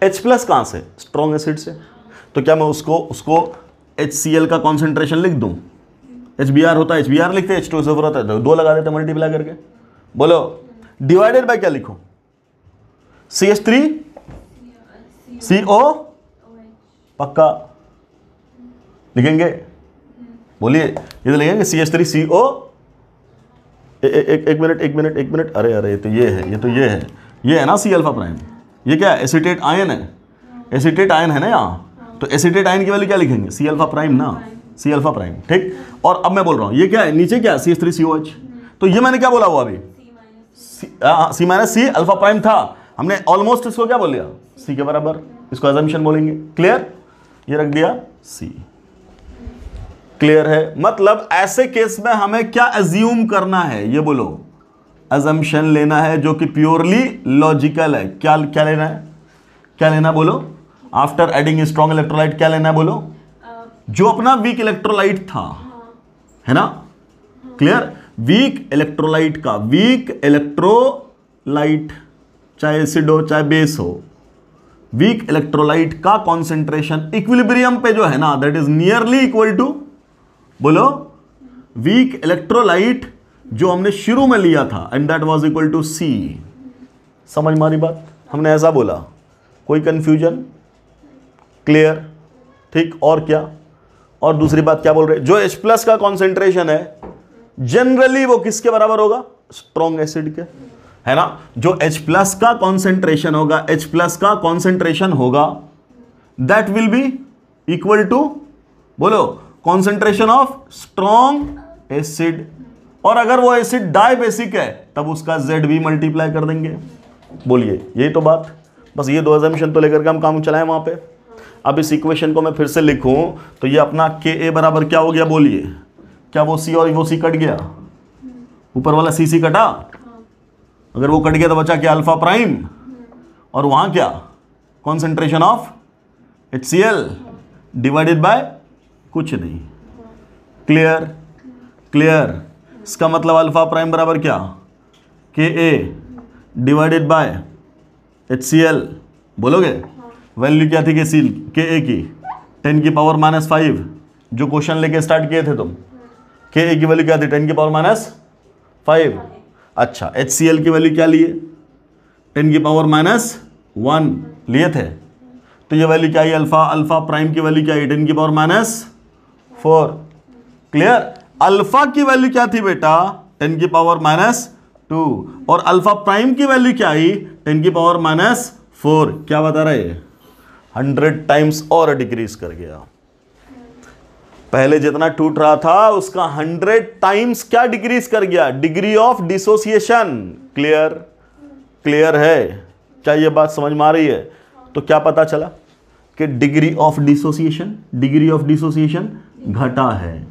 H प्लस कहां से, स्ट्रॉन्ग एसिड से, तो क्या मैं उसको HCl का कॉन्सेंट्रेशन लिख दूं, HBr होता है, HBr लिखते, H2SO4 होता है, तो 2 लगा देते मल्टीप्लाई करके, बोलो डिवाइडेड बाय क्या लिखो, CH3CO, पक्का लिखेंगे, बोलिए ये तो लिखेंगे CH3CO, एक मिनट, अरे ये है ना C अल्फा प्राइम, ये क्या है, एसीटेट आयन है, एसीटेट आयन है ना यहाँ, तो एसीटेट आयन की वैल्यू क्या लिखेंगे, C अल्फा प्राइम ना, C अल्फा प्राइम, ठीक। और अब मैं बोल रहा हूँ ये क्या है, नीचे क्या है CH3COH, तो ये मैंने क्या बोला हुआ अभी, C minus C alpha prime था, हमने ऑलमोस्ट इसको क्या बोल लिया, C के बराबर, इसको अजम्पशन बोलेंगे। क्लियर, ये रख दिया C। क्लियर है, मतलब ऐसे केस में हमें क्या अज्यूम करना है, ये बोलो, अजम्पशन लेना है जो कि प्योरली लॉजिकल है। क्या लेना है, क्या लेना बोलो, आफ्टर एडिंग स्ट्रॉन्ग इलेक्ट्रोलाइट क्या लेना है बोलो, जो अपना वीक इलेक्ट्रोलाइट था, है ना। क्लियर, वीक इलेक्ट्रोलाइट का, वीक इलेक्ट्रोलाइट चाहे एसिड हो चाहे बेस हो, वीक इलेक्ट्रोलाइट का कॉन्सेंट्रेशन इक्विलिब्रियम पे जो है ना, that is nearly equal to, बोलो वीक इलेक्ट्रोलाइट जो हमने शुरू में लिया था, and that was equal to C। समझ मारी बात, हमने ऐसा बोला, कोई कंफ्यूजन, क्लियर, ठीक। और क्या, और दूसरी बात क्या बोल रहे, जो H प्लस का कॉन्सेंट्रेशन है जनरली वो किसके बराबर होगा, स्ट्रॉन्ग एसिड के, है ना। जो H प्लस का कॉन्सेंट्रेशन होगा, H प्लस का कॉन्सेंट्रेशन होगा, that will be equal to, बोलो कॉन्सेंट्रेशन ऑफ स्ट्रॉन्ग एसिड, और अगर वो एसिड डाई बेसिक है तब उसका ZB मल्टीप्लाई कर देंगे। बोलिए, यही तो बात, बस ये 2 अजम्पशन तो लेकर के हम काम चलाएं वहां पे। अब इस इक्वेशन को मैं फिर से लिखूं तो ये अपना Ka बराबर क्या हो गया, बोलिए, क्या वो C और वो C कट गया, ऊपर वाला C कटा, अगर वो कट गया तो बचा क्या, अल्फा प्राइम, और वहां क्या, concentration of HCl divided by कुछ नहीं। क्लियर, इसका मतलब अल्फा प्राइम बराबर क्या, Ka डिवाइडेड बाय HCl, बोलोगे, वैल्यू क्या थी Ka की, 10 की पावर माइनस 5, जो क्वेश्चन लेके स्टार्ट किए थे तुम, Ka की वैल्यू क्या थी, 10 की पावर माइनस 5। अच्छा, HCl की वैल्यू क्या लिए, 10 की पावर माइनस 1 लिए थे, तो ये वैल्यू क्या है, अल्फा प्राइम की वैल्यू क्या है, 10 की पावर माइनस 4। क्लियर, अल्फा की वैल्यू क्या थी बेटा, 10 की पावर माइनस 2, और अल्फा प्राइम की वैल्यू क्या आई, 10 की पावर माइनस 4। क्या बता रहे, 100 टाइम्स और डिक्रीज कर गया, पहले जितना टूट रहा था उसका 100 टाइम्स क्या डिक्रीज कर गया, डिग्री ऑफ डिसोसिएशन। क्लियर है, क्या ये बात समझ में आ रही है। तो क्या पता चला कि डिग्री ऑफ डिसोसिएशन घटा है,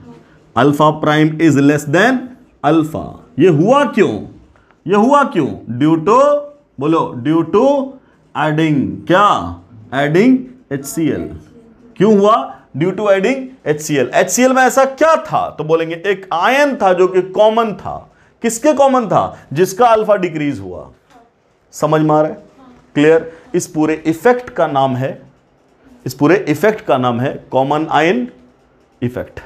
alpha prime is less than alpha. ये हुआ क्यों, ड्यू टू, बोलो, ड्यू टू एडिंग, क्या, एडिंग HCl। क्यों हुआ, due to adding HCl। HCl में ऐसा क्या था, तो बोलेंगे एक आयन था जो कि कॉमन था। किसके कॉमन था, जिसका अल्फा डिक्रीज हुआ। समझ में आ रहा है, क्लियर। इस पूरे इफेक्ट का नाम है कॉमन आयन इफेक्ट।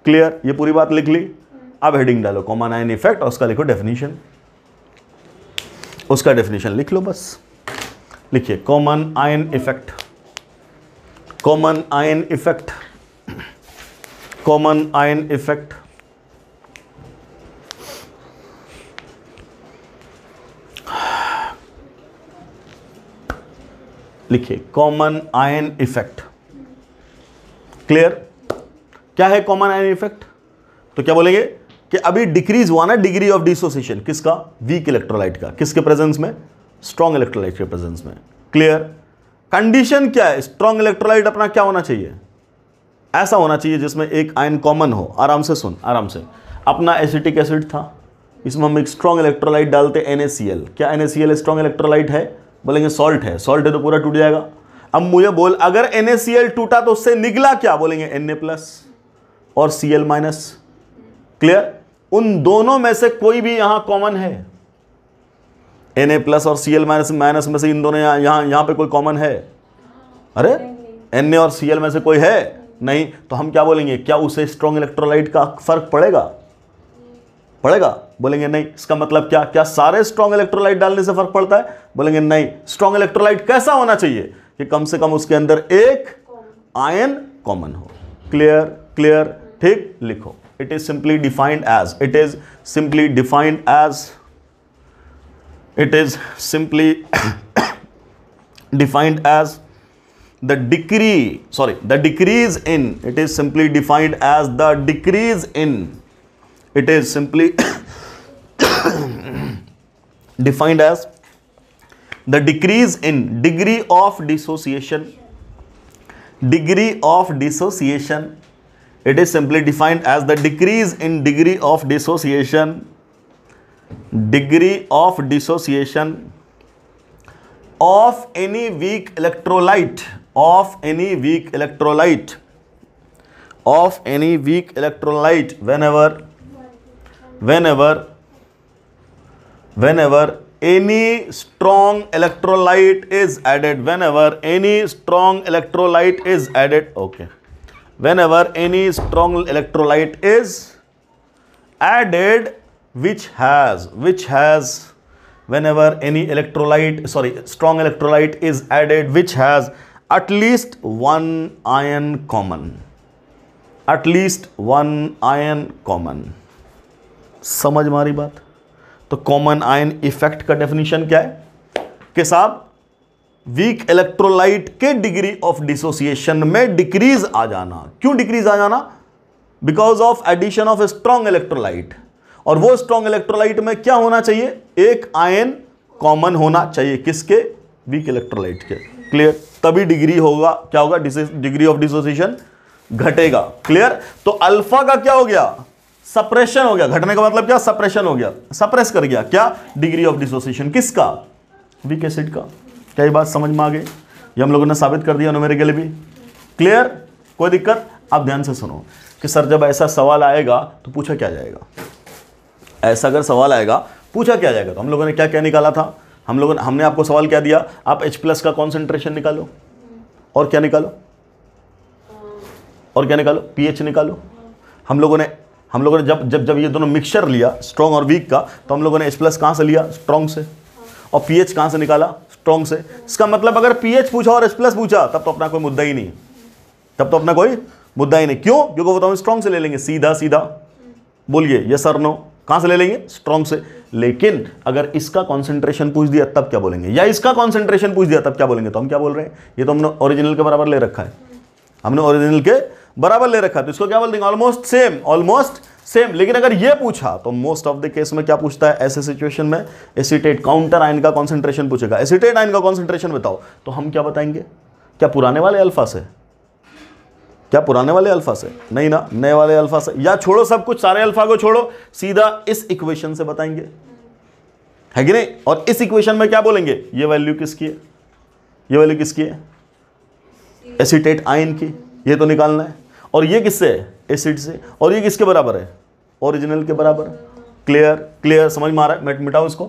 क्लियर, ये पूरी बात लिख ली। अब हेडिंग डालो कॉमन आयन इफेक्ट और उसका लिखो डेफिनेशन, उसका डेफिनेशन लिख लो, बस लिखिए common ion effect, common ion effect, common ion effect. लिखिए कॉमन आयन इफेक्ट। क्लियर? क्या है कॉमन आयन इफेक्ट? तो क्या बोलेंगे कि अभी डिक्रीज हुआ ना डिग्री ऑफ डिसोसिएशन, किसका? वीक इलेक्ट्रोलाइट का। किसके प्रेजेंस में? स्ट्रॉन्ग इलेक्ट्रोलाइट के प्रेजेंस में। क्लियर? कंडीशन क्या है? स्ट्रॉन्ग इलेक्ट्रोलाइट अपना क्या होना चाहिए? ऐसा होना चाहिए जिसमें एक आयन कॉमन हो। आराम से सुन, आराम से। अपना एसिटिक एसिड था, इसमें हम एक स्ट्रॉन्ग इलेक्ट्रोलाइट डालते NaCl। क्या NaCl स्ट्रॉन्ग इलेक्ट्रोलाइट है? बोलेंगे सॉल्ट है। सॉल्ट है तो पूरा टूट जाएगा। अब मुझे बोल, अगर NaCl टूटा तो उससे निकला क्या? बोलेंगे Na+ और Cl-। क्लियर? उन दोनों में से कोई भी यहां कॉमन है? Na+ और Cl- में से इन दोनों यहां पे कोई कॉमन है? अरे Na और Cl में से कोई है? नहीं। तो हम क्या बोलेंगे? क्या उसे स्ट्रॉन्ग इलेक्ट्रोलाइट का फर्क पड़ेगा? पड़ेगा? बोलेंगे नहीं। इसका मतलब क्या? क्या सारे स्ट्रॉन्ग इलेक्ट्रोलाइट डालने से फर्क पड़ता है? बोलेंगे नहीं। स्ट्रॉन्ग इलेक्ट्रोलाइट कैसा होना चाहिए कि कम से कम उसके अंदर एक आयन कॉमन हो। क्लियर? क्लियर? ठीक, लिखो। It is simply defined as, it is simply defined as, it is simply defined as the decrease in, it is simply defined as the decrease in, it is simply defined as the decrease in degree of dissociation, degree of dissociation, it is simply defined as the decrease in degree of dissociation, degree of dissociation of any weak electrolyte, of any weak electrolyte, of any weak electrolyte whenever any strong electrolyte is added, whenever any strong electrolyte is added, okay, whenever any strong electrolyte is added which has whenever any electrolyte, strong electrolyte is added which has at least one ion common, at least one ion common। समझ मारी बात? तो common ion effect का definition क्या है कि साहब weak electrolyte के डिग्री ऑफ डिसोसिएशन में डिक्रीज आ जाना। क्यों डिक्रीज आ जाना? Because of addition of strong electrolyte. और वो स्ट्रॉन्ग इलेक्ट्रोलाइट में क्या होना चाहिए? एक आयन कॉमन होना चाहिए। किसके? वीक इलेक्ट्रोलाइट के। क्लियर? तभी डिग्री होगा, क्या होगा? डिग्री ऑफ डिसोसिएशन घटेगा। क्लियर? तो अल्फा का क्या हो गया? सप्रेशन हो गया। घटने का मतलब क्या? सप्रेशन हो गया, सप्रेस कर गया। क्या? Degree of dissociation. किसका? वीक एसिड का। क्या ये बात समझ में आ गई? ये हम लोगों ने साबित कर दिया न्यूमेरिकली भी। क्लियर? कोई दिक्कत? आप ध्यान से सुनो कि सर जब ऐसा सवाल आएगा तो पूछा क्या जाएगा। ऐसा अगर सवाल आएगा पूछा क्या जाएगा तो हम लोगों ने क्या क्या निकाला था? हमने आपको सवाल क्या दिया? आप H+ का कॉन्सेंट्रेशन निकालो और क्या निकालो? और क्या निकालो? pH निकालो। हम लोगों ने जब ये दोनों मिक्सचर लिया स्ट्रॉन्ग और वीक का, तो हम लोगों ने H+ कहां से लिया? स्ट्रॉन्ग से। और pH कहां से निकाला? स्ट्रॉन्ग से। इसका मतलब अगर pH पूछा और H+ पूछा तब तो अपना कोई मुद्दा ही नहीं, तब तो अपना कोई मुद्दा ही नहीं। क्यों? क्योंकि वो तो हम स्ट्रॉन्ग से ले लेंगे सीधा सीधा। बोलिए यस और नो। कहां से ले लेंगे? स्ट्रॉन्ग से। लेकिन अगर इसका कॉन्सेंट्रेशन पूछ दिया तब क्या बोलेंगे? या इसका कॉन्सेंट्रेशन पूछ दिया तब क्या बोलेंगे? तो हम क्या बोल रहे हैं? ये तो हमने ओरिजिनल के बराबर ले रखा है, हमने ओरिजिनल के बराबर ले रखा है, तो इसको क्या बोल देंगे? Almost same, almost same. लेकिन अगर ये पूछा तो मोस्ट ऑफ द केस में क्या पूछता है ऐसे सिचुएशन में? एसीटेट काउंटर आयन का कॉन्सेंट्रेशन पूछेगा। एसीटेट आयन का कॉन्सेंट्रेशन बताओ, तो हम क्या बताएंगे? क्या पुराने वाले अल्फा से? क्या पुराने वाले अल्फा से? नहीं ना, नए वाले अल्फा से। या छोड़ो सब कुछ, सारे अल्फा को छोड़ो, सीधा इस इक्वेशन से बताएंगे, है कि नहीं? और इस इक्वेशन में क्या बोलेंगे? ये वैल्यू किसकी है? ये वैल्यू किसकी है? एसीटेट आयन की। ये तो निकालना है। और ये किससे है? एसिड से। और ये किसके बराबर है? ओरिजिनल के बराबर। क्लियर? क्लियर? समझ में आ रहा है? मिटाओ इसको।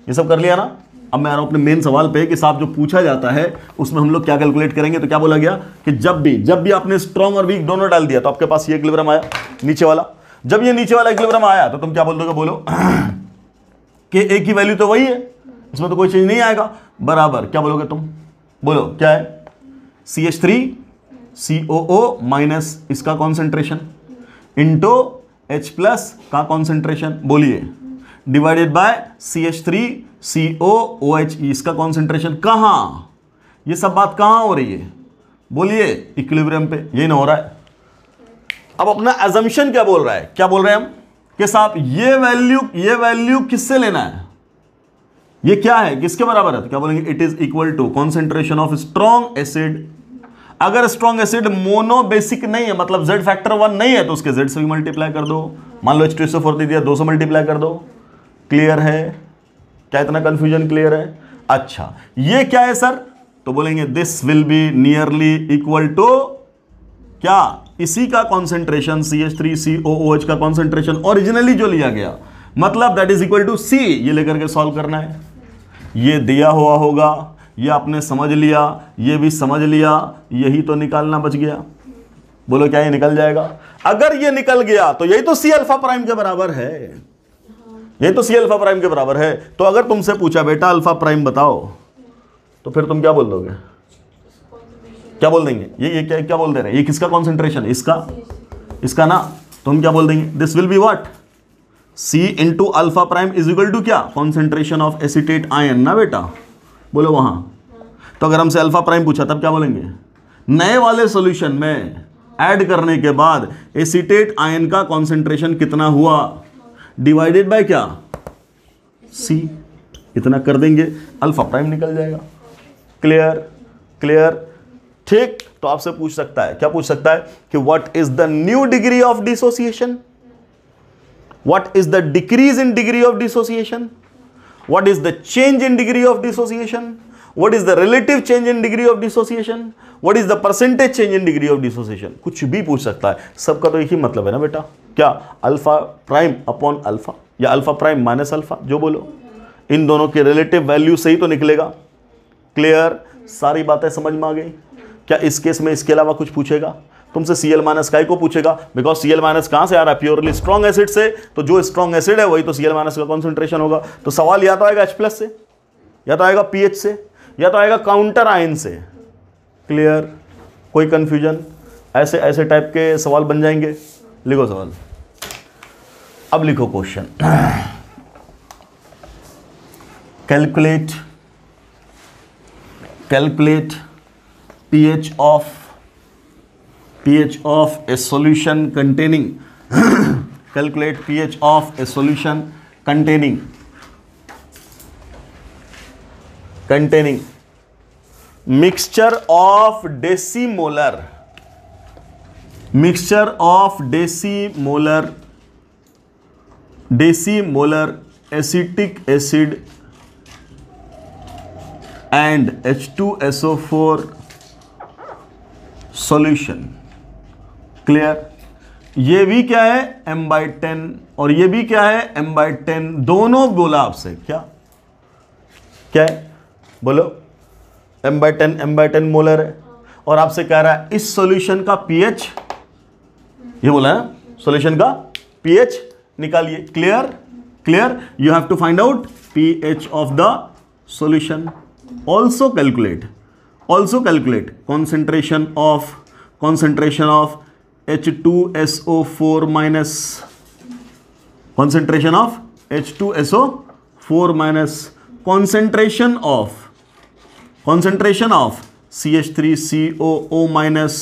ये सब कर लिया ना? अब मैं आ रहा हूं अपने मेन सवाल पे कि साहब जो पूछा जाता है उसमें हम लोग क्या कैलकुलेट करेंगे। तो क्या बोला गया कि जब भी आपने स्ट्रॉन्ग और वीक दोनों डाल दिया तो आपके पास ये इक्विलिब्रियम आया नीचे वाला। जब ये नीचे वाला इक्विलिब्रियम आया तो तुम क्या बोल दोगे? बोलो कि ए की वैल्यू तो वही है, इसमें तो कोई चेंज नहीं आएगा। बराबर क्या बोलोगे तुम? बोलो क्या है? CH3COO माइनस इसका कॉन्सेंट्रेशन इंटू H+ का कॉन्सेंट्रेशन, बोलिए, डिवाइडेड बाय CH3COOH, इसका कॉन्सेंट्रेशन कहां? ये सब बात कहाँ हो रही है? बोलिए, इक्विलिब्रियम पे। यही ना हो रहा है? अब अपना एजम्पशन क्या बोल रहा है? क्या बोल रहे हैं हम कि साहब ये वैल्यू किससे लेना है? ये क्या है, किसके बराबर है? तो क्या बोलेंगे? It is equal to concentration of strong acid. अगर स्ट्रॉन्ग एसिड मोनो बेसिक नहीं है, मतलब Z फैक्टर 1 नहीं है, तो उसके Z से भी मल्टीप्लाई कर दो। मान लो H2SO4 दे दिया, 2 से मल्टीप्लाई कर दो। क्लियर है? क्या इतना कंफ्यूजन क्लियर है? अच्छा, ये क्या है सर? तो बोलेंगे this will be nearly equal to क्या? इसी का कॉन्सेंट्रेशन CH3COOH का कॉन्सेंट्रेशन ओरिजिनली जो लिया गया, मतलब that is equal to C। ये लेकर के सॉल्व करना है। ये दिया हुआ होगा, ये आपने समझ लिया, ये भी समझ लिया, यही तो निकालना बच गया। बोलो क्या ये निकल जाएगा? अगर ये निकल गया तो यही तो C अल्फा प्राइम के बराबर है, यही तो C अल्फा प्राइम के बराबर है। तो अगर तुमसे पूछा बेटा अल्फा प्राइम बताओ, तो फिर तुम क्या बोल दोगे? क्या बोल देंगे? ये क्या बोल दे रहे हैं? ये किसका कॉन्सेंट्रेशन? इसका ना। तो हम क्या बोल देंगे? This will be what? C into alpha prime is equal to क्या? कॉन्सेंट्रेशन ऑफ एसिटेट आयन ना बेटा, बोलो वहां। तो अगर हमसे अल्फा प्राइम पूछा तब क्या बोलेंगे? नए वाले सॉल्यूशन में ऐड करने के बाद एसिटेट आयन का कॉन्सेंट्रेशन कितना हुआ, डिवाइडेड बाय क्या? C। इतना कर देंगे, अल्फा प्राइम निकल जाएगा। क्लियर? ठीक। तो आपसे पूछ सकता है, क्या पूछ सकता है कि what is the new degree of dissociation, what is the decrease in degree of dissociation, what is the change in degree of dissociation, what is the relative change in degree of dissociation, what is the percentage change in degree of dissociation. कुछ भी पूछ सकता है, सबका तो एक ही मतलब है ना बेटा, क्या? अल्फा प्राइम अपॉन अल्फा या अल्फा प्राइम माइनस अल्फा, जो बोलो। इन दोनों के रिलेटिव वैल्यू से ही तो निकलेगा। क्लियर? सारी बातें समझ में आ गई? क्या इस केस में इसके अलावा कुछ पूछेगा? तुमसे Cl माइनस का को पूछेगा, बिकॉज Cl माइनस कहां से आ रहा है? प्योरली स्ट्रॉन्ग एसिड से। तो जो स्ट्रॉन्ग एसिड है वही तो Cl माइनस का कॉन्सेंट्रेशन होगा। तो सवाल या तो आएगा H+ से, या तो आएगा pH से, या तो आएगा काउंटर आयन से। क्लियर? कोई कंफ्यूजन? ऐसे टाइप के सवाल बन जाएंगे। लिखो सवाल। अब लिखो question. Calculate pH of a solution containing calculate pH of a solution containing mixture of decimolar acetic acid and H2SO4 solution. Clear? ये भी क्या है? m/10 और ये भी क्या है? m/10। दोनों बोला आपसे क्या है? बोलो। m/10 मोलर है, और आपसे कह रहा है इस सॉल्यूशन का pH, ये बोला है सॉल्यूशन का pH निकालिए। Clear? You have to find out pH of the solution. Also calculate concentration of H2SO4 minus concentration of H2SO4 minus concentration of CH3COO minus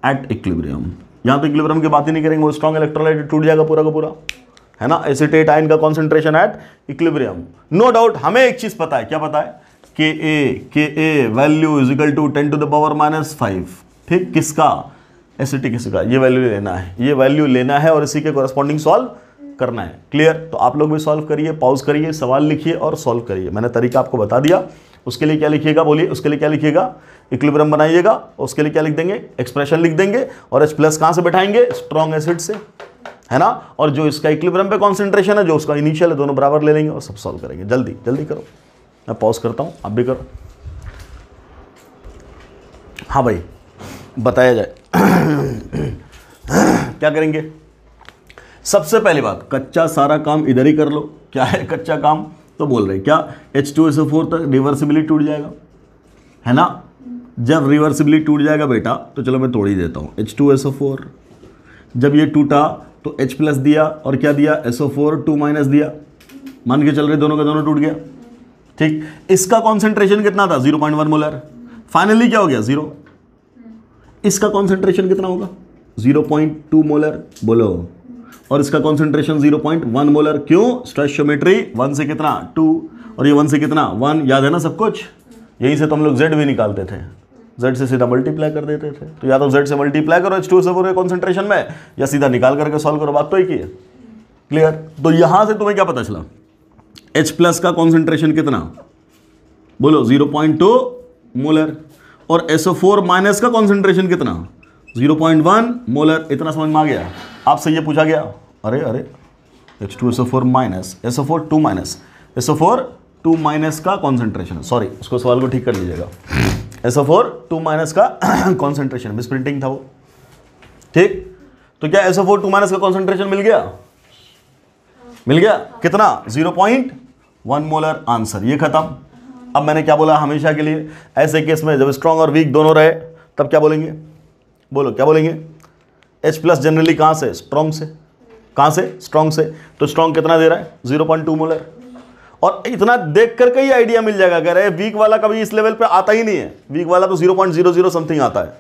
at equilibrium। यहां तो इक्विलिब्रियम की बात ही नहीं करेंगे, वो स्ट्रॉन्ग इलेक्ट्रोलाइट टूट जाएगा पूरा का पूरा, है ना? एसिटेट आयन का concentration at equilibrium. No doubt हमें एक चीज पता है, क्या पता है? Ka value is equal to 10 to the power -5। ठीक, किसका? एसिटिक एसिड का। ये वैल्यू लेना है और इसी के कॉरेस्पॉन्डिंग सॉल्व करना है। क्लियर? तो आप लोग भी सॉल्व करिए, पॉज करिए, सवाल लिखिए और सॉल्व करिए। मैंने तरीका आपको बता दिया। उसके लिए क्या लिखिएगा? बोलिए। उसके लिए क्या लिखिएगा? इक्विलिब्रियम बनाइएगा। उसके लिए क्या लिख देंगे? एक्सप्रेशन लिख देंगे। और H+ कहां से बैठाएंगे? स्ट्रॉन्ग एसिड से, है ना? और जो इसका इक्विलिब्रियम पे कॉन्सेंट्रेशन है, जो उसका इनिशियल है, दोनों बराबर ले लेंगे और सब सॉल्व करेंगे। जल्दी करो। मैं पॉज करता हूं, आप भी करो। हाँ भाई, बताया जाए। क्या करेंगे? सबसे पहली बात, कच्चा सारा काम इधर ही कर लो। क्या है कच्चा काम? तो बोल रहे क्या? H2SO4 तक रिवर्सिबली टूट जाएगा, है ना? जब रिवर्सिबली टूट जाएगा बेटा, तो चलो मैं तोड़ ही देता हूं। H2SO4 जब ये टूटा तो H+ दिया और क्या दिया? SO4 2- दिया। मान के चल रहे दोनों का दोनों टूट गया। ठीक, इसका कॉन्सेंट्रेशन कितना था? 0.1 मोलर। फाइनली क्या हो गया 0। इसका कॉन्सेंट्रेशन कितना होगा 0.2 मोलर बोलो, और इसका कॉन्सेंट्रेशन 0.1 मोलर। क्यों? स्टोइचियोमेट्री 1 से कितना 2 और ये 1 से कितना 1, याद है ना सब कुछ। यहीं से तो हम लोग Z भी निकालते थे, Z से सीधा मल्टीप्लाई कर देते थे। तो या तो Z से मल्टीप्लाई करो H2SO4 के कॉन्सेंट्रेशन में, या सीधा निकाल करके सॉल्व करो, बात तो एक ही है। क्लियर? तो यहां से तुम्हें क्या पता चला, H प्लस का कॉन्सेंट्रेशन कितना बोलो 0.2 मोलर, और SO4 माइनस का कॉन्सेंट्रेशन कितना 0.1 मोलर। इतना समझ में आ गया? आपसे ये पूछा गया, अरे अरे H2SO4 minus SO4 2 minus SO4 2 minus का कॉन्सेंट्रेशन, सॉरी उसको सवाल को ठीक कर लीजिएगा, SO4 2 माइनस का कॉन्सेंट्रेशन, मिसप्रिंटिंग था वो। ठीक, तो क्या SO4 2 माइनस का कॉन्सेंट्रेशन मिल गया? मिल गया कितना 0.1 मोलर। आंसर ये खत्म। अब मैंने क्या बोला, हमेशा के लिए ऐसे केस में जब स्ट्रॉन्ग और वीक दोनों रहे तब क्या बोलेंगे, बोलो क्या बोलेंगे। H प्लस जनरली कहाँ से, स्ट्रॉन्ग से। कहाँ से? स्ट्रॉन्ग से। तो स्ट्रॉन्ग कितना दे रहा है 0.2 मोलर, और इतना देख करके ही आइडिया मिल जाएगा। कह रहे हैं वीक वाला कभी इस लेवल पे आता ही नहीं है, वीक वाला तो 0.00 समथिंग आता है।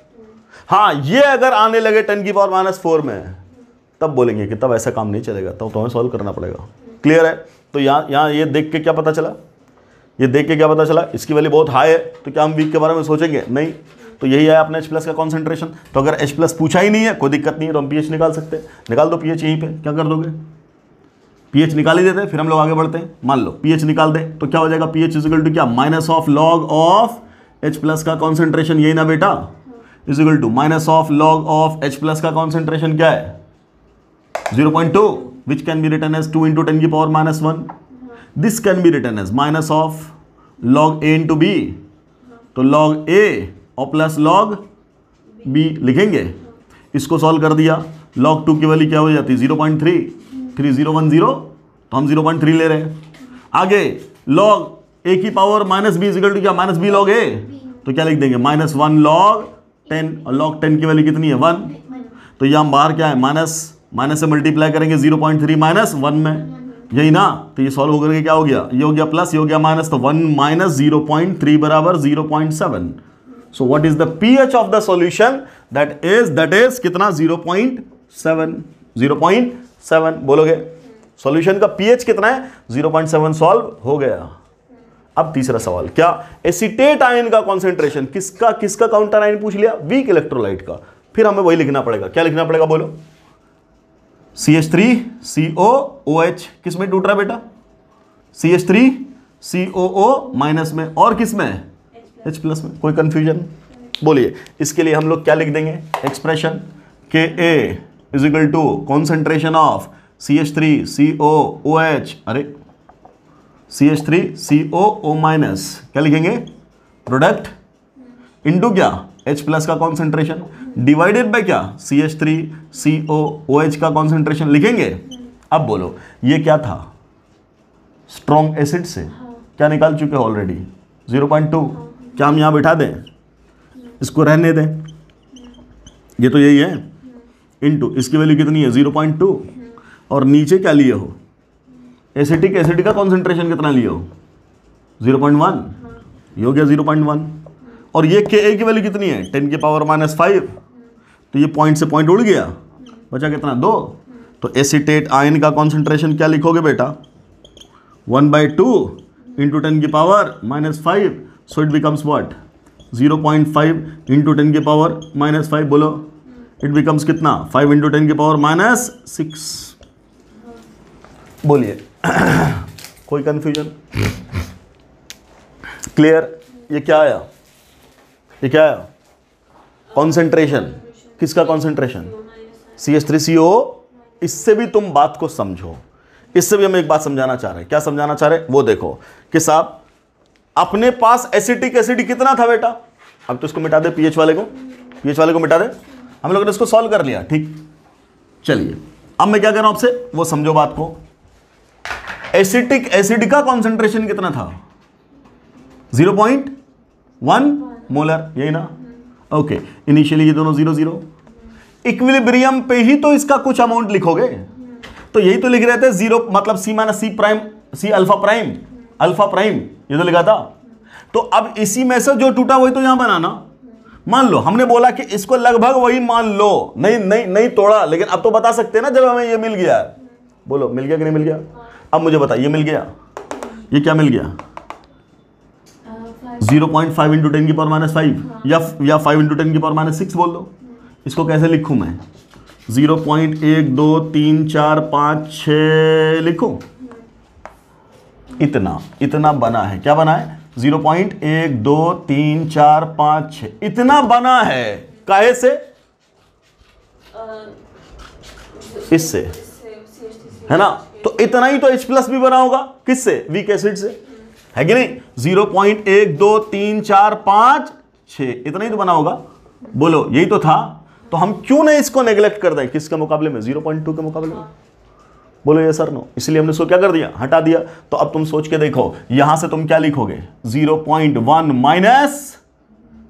हाँ, ये अगर आने लगे 10⁻⁴ में तब बोलेंगे कि तब ऐसा काम नहीं चलेगा, तब तो हमें सॉल्व करना पड़ेगा। क्लियर है? तो यहाँ ये देख के क्या पता चला, ये देख के क्या पता चला, इसकी वैल्यू बहुत हाई है, तो क्या हम वीक के बारे में सोचेंगे? नहीं। तो यही है अपने H प्लस का कॉन्सेंट्रेशन। तो अगर H प्लस पूछा ही नहीं है, कोई दिक्कत नहीं है, तो हम pH निकाल सकते हैं। निकाल दो pH यहीं पे, क्या कर दोगे, pH निकाल ही देते हैं, फिर हम लोग आगे बढ़ते हैं। मान लो pH निकाल दे तो क्या हो जाएगा, pH इक्वल टू क्या, minus of log of H plus का कॉन्सेंट्रेशन, यही ना बेटा, is equal to minus of log of H plus का कॉन्सेंट्रेशन क्या है 0.2, which can be written as 2 × 10⁻⁻1। This can be written as minus of log A × B, तो log A और plus log B लिखेंगे। इसको सॉल्व कर दिया, log 2 की वैल्यू क्या हो जाती है 0.3, 3010, तो हम 0.3 ले रहे हैं। आगे लॉग A की power minus B equal to क्या, माइनस B लॉग A, तो क्या लिख देंगे -1 लॉग 10, और लॉग 10 की वैल्यू कितनी है 1, तो ये हम बाहर क्या है माइनस से मल्टीप्लाई करेंगे 0.3 माइनस 1 में, यही ना। तो ये सॉल्व होकर के क्या हो गया, ये हो गया प्लस, ये हो गया माइनस, तो 1 माइनस 0.3 बराबर 0.7। So what is the pH of the solution, that is कितना 0.7, 0.7 बोलोगे। सॉल्यूशन का pH कितना है 0.7, सॉल्व हो गया। अब तीसरा सवाल, क्या एसीटेट आयन का कॉन्सेंट्रेशन, किसका काउंटर आयन पूछ लिया, वीक इलेक्ट्रोलाइट का। फिर हमें वही लिखना पड़ेगा, क्या लिखना पड़ेगा बोलो, CH3COOH किस में टूट रहा है बेटा, CH3COO माइनस में, और किस में H प्लस में। कोई कंफ्यूजन? बोलिए। इसके लिए हम लोग क्या लिख देंगे, expression Ka is equal to concentration of CH3COOH, अरे CH3COO माइनस, क्या लिखेंगे, प्रोडक्ट इंटू क्या H प्लस का कॉन्सेंट्रेशन डिवाइडेड बाय क्या CH3COOH का कॉन्सेंट्रेशन लिखेंगे। अब बोलो ये क्या था, स्ट्रॉन्ग एसिड से क्या निकाल चुके हैं ऑलरेडी 0.2, क्या हम यहाँ बिठा दें, इसको रहने दें, ये तो यही है, इंटू इसकी वैल्यू कितनी है 0.2, और नीचे क्या लिए हो, एसिटिक एसिड का कॉन्सेंट्रेशन कितना लिए हो 0.1, ये हो गया 0.1, और ये Ka की वैल्यू कितनी है 10⁻⁵, तो ये पॉइंट से पॉइंट उड़ गया, बचा कितना 2। तो एसीटेट आयन का कॉन्सेंट्रेशन क्या लिखोगे बेटा 1/2 × 10⁻⁵, सो इट बिकम्स व्हाट 0.5 × 10⁻⁵, बोलो इट बिकम्स कितना 5 × 10⁻⁶। बोलिए कोई कंफ्यूजन? क्लियर? ये क्या आया, ये क्या आया, कॉन्सेंट्रेशन, किसका कॉन्सेंट्रेशन CH3CO। इससे भी तुम बात को समझो, इससे भी हम एक बात समझाना चाह रहे हैं। क्या समझाना चाह रहे हैं वो देखो कि साहब अपने पास एसिटिक एसिड कितना था बेटा, अब तो इसको मिटा दे, pH वाले को मिटा दे, हम लोगों ने इसको सॉल्व कर लिया, ठीक। चलिए अब मैं क्या कर रहा हूं आपसे, वो समझो बात को। एसिटिक एसिड का कॉन्सेंट्रेशन कितना था 0.1 मोलर, यही ना। ओके, इनिशियली ये दोनों 0 0, इक्विलिब्रियम पे ही तो इसका कुछ अमाउंट लिखोगे, तो यही तो लिख रहे थे 0 मतलब C - C prime, C alpha prime, ये तो लिखा था। तो अब इसी में से जो टूटा वही तो यहां बना ना। मान लो हमने बोला कि इसको लगभग वही मान लो, नहीं नहीं नहीं तोड़ा, लेकिन अब तो बता सकते हैं ना जब हमें ये मिल गया। बोलो मिल गया कि नहीं मिल गया? अब मुझे बता, ये मिल गया, ये क्या मिल गया? 0.5 इंटू 10 की पावर माइनस 5 या 5 इंटू 10 की पावर माइनस 6 बोल दो। इसको कैसे लिखूं मैं? 0.1 2 3 4 5 6 लिखो। इतना बना है। क्या बना है? 0.1 2 3 4 5 6 इतना बना है। काहे से? इससे, है ना? तो इतना ही तो H प्लस भी बना होगा। किससे? वीक एसिड से, है कि नहीं? 0.1 2 3 4 5 6 इतना ही तो बना होगा। बोलो यही तो था। तो हम क्यों नहीं इसको नेग्लेक्ट कर दें? किसके मुकाबले में? 0.2 के मुकाबले में। बोलो ये सर नो। इसलिए हमने इसको क्या कर दिया? हटा दिया। तो अब तुम सोच के देखो, यहां से तुम क्या लिखोगे? 0.1 माइनस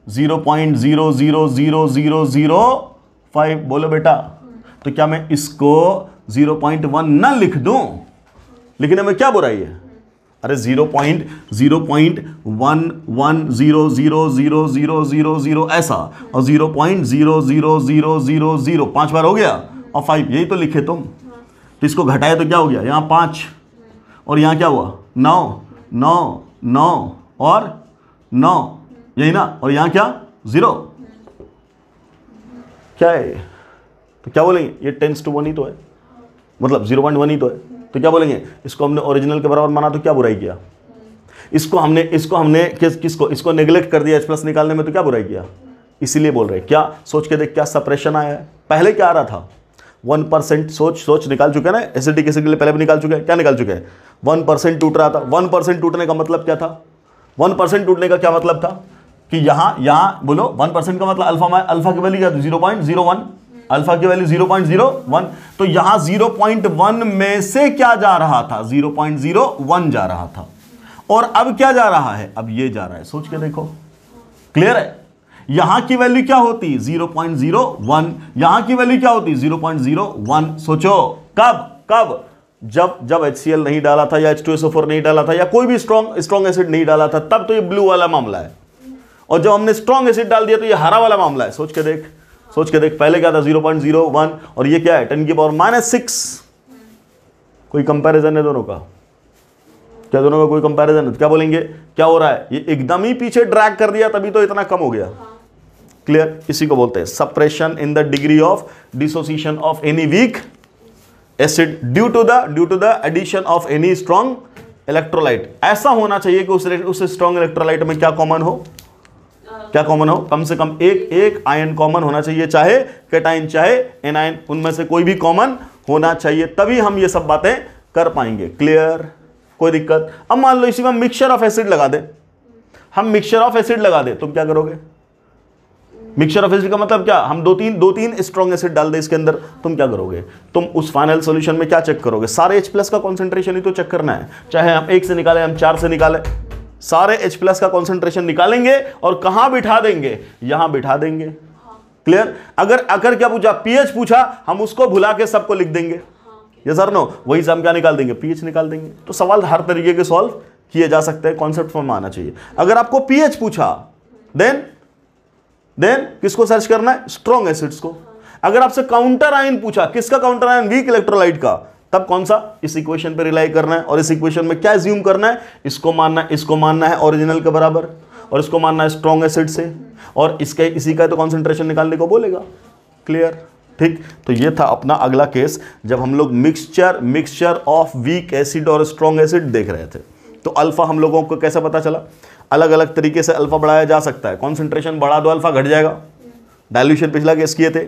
0.0000005। बोलो बेटा, तो क्या मैं इसको 0.1 ना लिख दूं? लिखने में क्या बुराई है? अरे 0.011000000 ऐसा, और 0.00000 5 बार हो गया, और 5 यही तो लिखे तुम। तो इसको घटाए तो क्या हो गया? यहाँ 5 और यहाँ क्या हुआ? 9 9 9 और 9, यही ना? और यहाँ क्या? 0। क्या है? तो क्या बोलेंगे? ये 10:1 ही तो है, मतलब 0.1 ही तो है। तो क्या बोलेंगे? इसको हमने ओरिजिनल के बराबर माना तो क्या बुराई किया? इसको हमने इसको नेग्लेक्ट कर दिया H प्लस निकालने में, तो क्या बुराई किया? इसीलिए बोल रहे हैं। क्या सोच के देख, क्या सप्रेशन आया है। पहले क्या आ रहा था? 1%। सोच निकाल चुके ना, एसिडिक एसिड के लिए पहले भी निकाल चुके हैं। क्या निकाल चुके हैं? 1% टूट रहा था। 1% टूटने का मतलब क्या था? 1% टूटने का क्या मतलब था? कि यहां बोलो 1% का मतलब अल्फा की वैल्यू क्या थी? 0.01। अल्फा की वैल्यू 0.01। तो यहां 0.1 में से क्या जा रहा था? 0.01 जा रहा था। और अब क्या जा रहा है? अब ये जा रहा है। सोच के देखो, क्लियर है? यहां की वैल्यू क्या होती? 0.01। यहां की वैल्यू क्या होती? 0.01। सोचो कब जब HCl नहीं डाला था, या H2SO4 नहीं डाला था, या कोई भी स्ट्रॉन्ग एसिड नहीं डाला था, तब तो ये ब्लू वाला मामला है। और जब हमने स्ट्रॉन्ग एसिड डाल दिया तो ये हरा वाला मामला है। सोच के देख। पहले क्या था? 0.01, और ये क्या है? 10 की पावर माइनस 6। कोई कंपैरिजन है दोनों का? क्या दोनों का कोई कंपैरिजन है? तो क्या बोलेंगे? क्या हो रहा है? ये एकदम ही पीछे ड्रैग कर दिया, तभी तो इतना कम हो गया। क्लियर? इसी को बोलते हैं suppression in the degree of dissociation of any weak acid due to the addition of any strong electrolyte. ऐसा होना चाहिए कि उस स्ट्रॉन्ग इलेक्ट्रोलाइट में क्या कॉमन हो? कम से कम एक आयन कॉमन होना चाहिए, चाहे कैटाइन चाहे एनायन, उनमें से कोई भी कॉमन होना चाहिए, तभी हम ये सब बातें कर पाएंगे। क्लियर? कोई दिक्कत? अब मान लो इसी में मिक्सचर ऑफ एसिड लगा दे। हम मिक्सचर ऑफ एसिड लगा दे, तुम क्या करोगे? मिक्सचर ऑफ एसिड का मतलब क्या? हम दो तीन स्ट्रॉन्ग एसिड डाल दे इसके अंदर, तुम क्या करोगे? तुम उस फाइनल सॉल्यूशन में क्या चेक करोगे? सारे H प्लस का कॉन्सेंट्रेशन ही तो चेक करना है। चाहे हम 1 से निकाले, हम 4 से निकाले, सारे H प्लस का कॉन्सेंट्रेशन निकालेंगे और कहां बिठा देंगे? यहां बिठा देंगे। क्लियर? अगर क्या पूछा? pH पूछा, हम उसको भुला के सबको लिख देंगे। ये सर नो, वही से हम क्या निकाल देंगे? pH निकाल देंगे। तो सवाल हर तरीके के सॉल्व किए जा सकते हैं, कॉन्सेप्ट फॉर्म में आना चाहिए। अगर आपको pH पूछा, देन किसको सर्च करना है? स्ट्रॉन्ग एसिड्स को। अगर आपसे काउंटर आयन पूछा, किसका काउंटर आयन? वीक इलेक्ट्रोलाइट का, तब कौन सा? इस इक्वेशन पे रिलाई करना है। और इस इक्वेशन में क्या एज्यूम करना है? इसको मानना है ओरिजिनल के बराबर, और इसको मानना है स्ट्रॉन्ग एसिड से, और इसी का तो कॉन्सेंट्रेशन निकालने को बोलेगा। क्लियर? ठीक। तो ये था अपना अगला केस, जब हम लोग मिक्सचर ऑफ वीक एसिड और स्ट्रॉन्ग एसिड देख रहे थे। तो अल्फा हम लोगों को कैसे पता चला? अलग अलग तरीके से अल्फा बढ़ाया जा सकता है। कॉन्सेंट्रेशन बढ़ा दो, अल्फा घट जाएगा। डाइल्यूशन पिछला केस किए थे।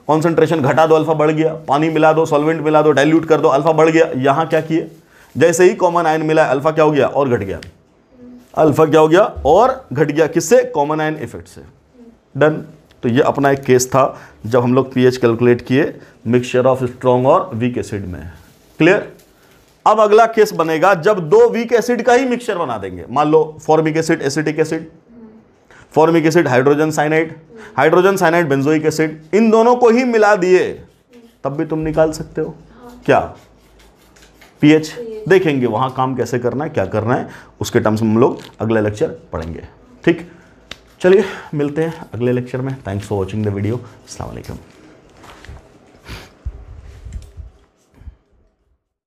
कॉन्सेंट्रेशन घटा दो, अल्फा बढ़ गया। पानी मिला दो, सॉल्वेंट मिला दो, डाइल्यूट कर दो, अल्फा बढ़ गया। यहाँ क्या किए? जैसे ही कॉमन आयन मिला, अल्फा क्या हो गया? और घट गया। अल्फा क्या हो गया? और घट गया। किससे? कॉमन आयन इफेक्ट से। डन। तो ये अपना एक केस था जब हम लोग pH कैलकुलेट किए मिक्सचर ऑफ स्ट्रॉन्ग और वीक एसिड में। क्लियर? अब अगला केस बनेगा जब दो वीक एसिड का ही मिक्सचर बना देंगे। मान लो formic acid, acetic acid, formic acid hydrogen cyanide benzoic acid, इन दोनों को ही मिला दिए, तब भी तुम निकाल सकते हो। क्या? pH देखेंगे वहाँ काम कैसे करना है, क्या करना है, उसके टर्म्स में हम लोग अगले लेक्चर पढ़ेंगे। ठीक, चलिए मिलते हैं अगले लेक्चर में। Thanks for watching the video. अस्सलाम वालेकुम।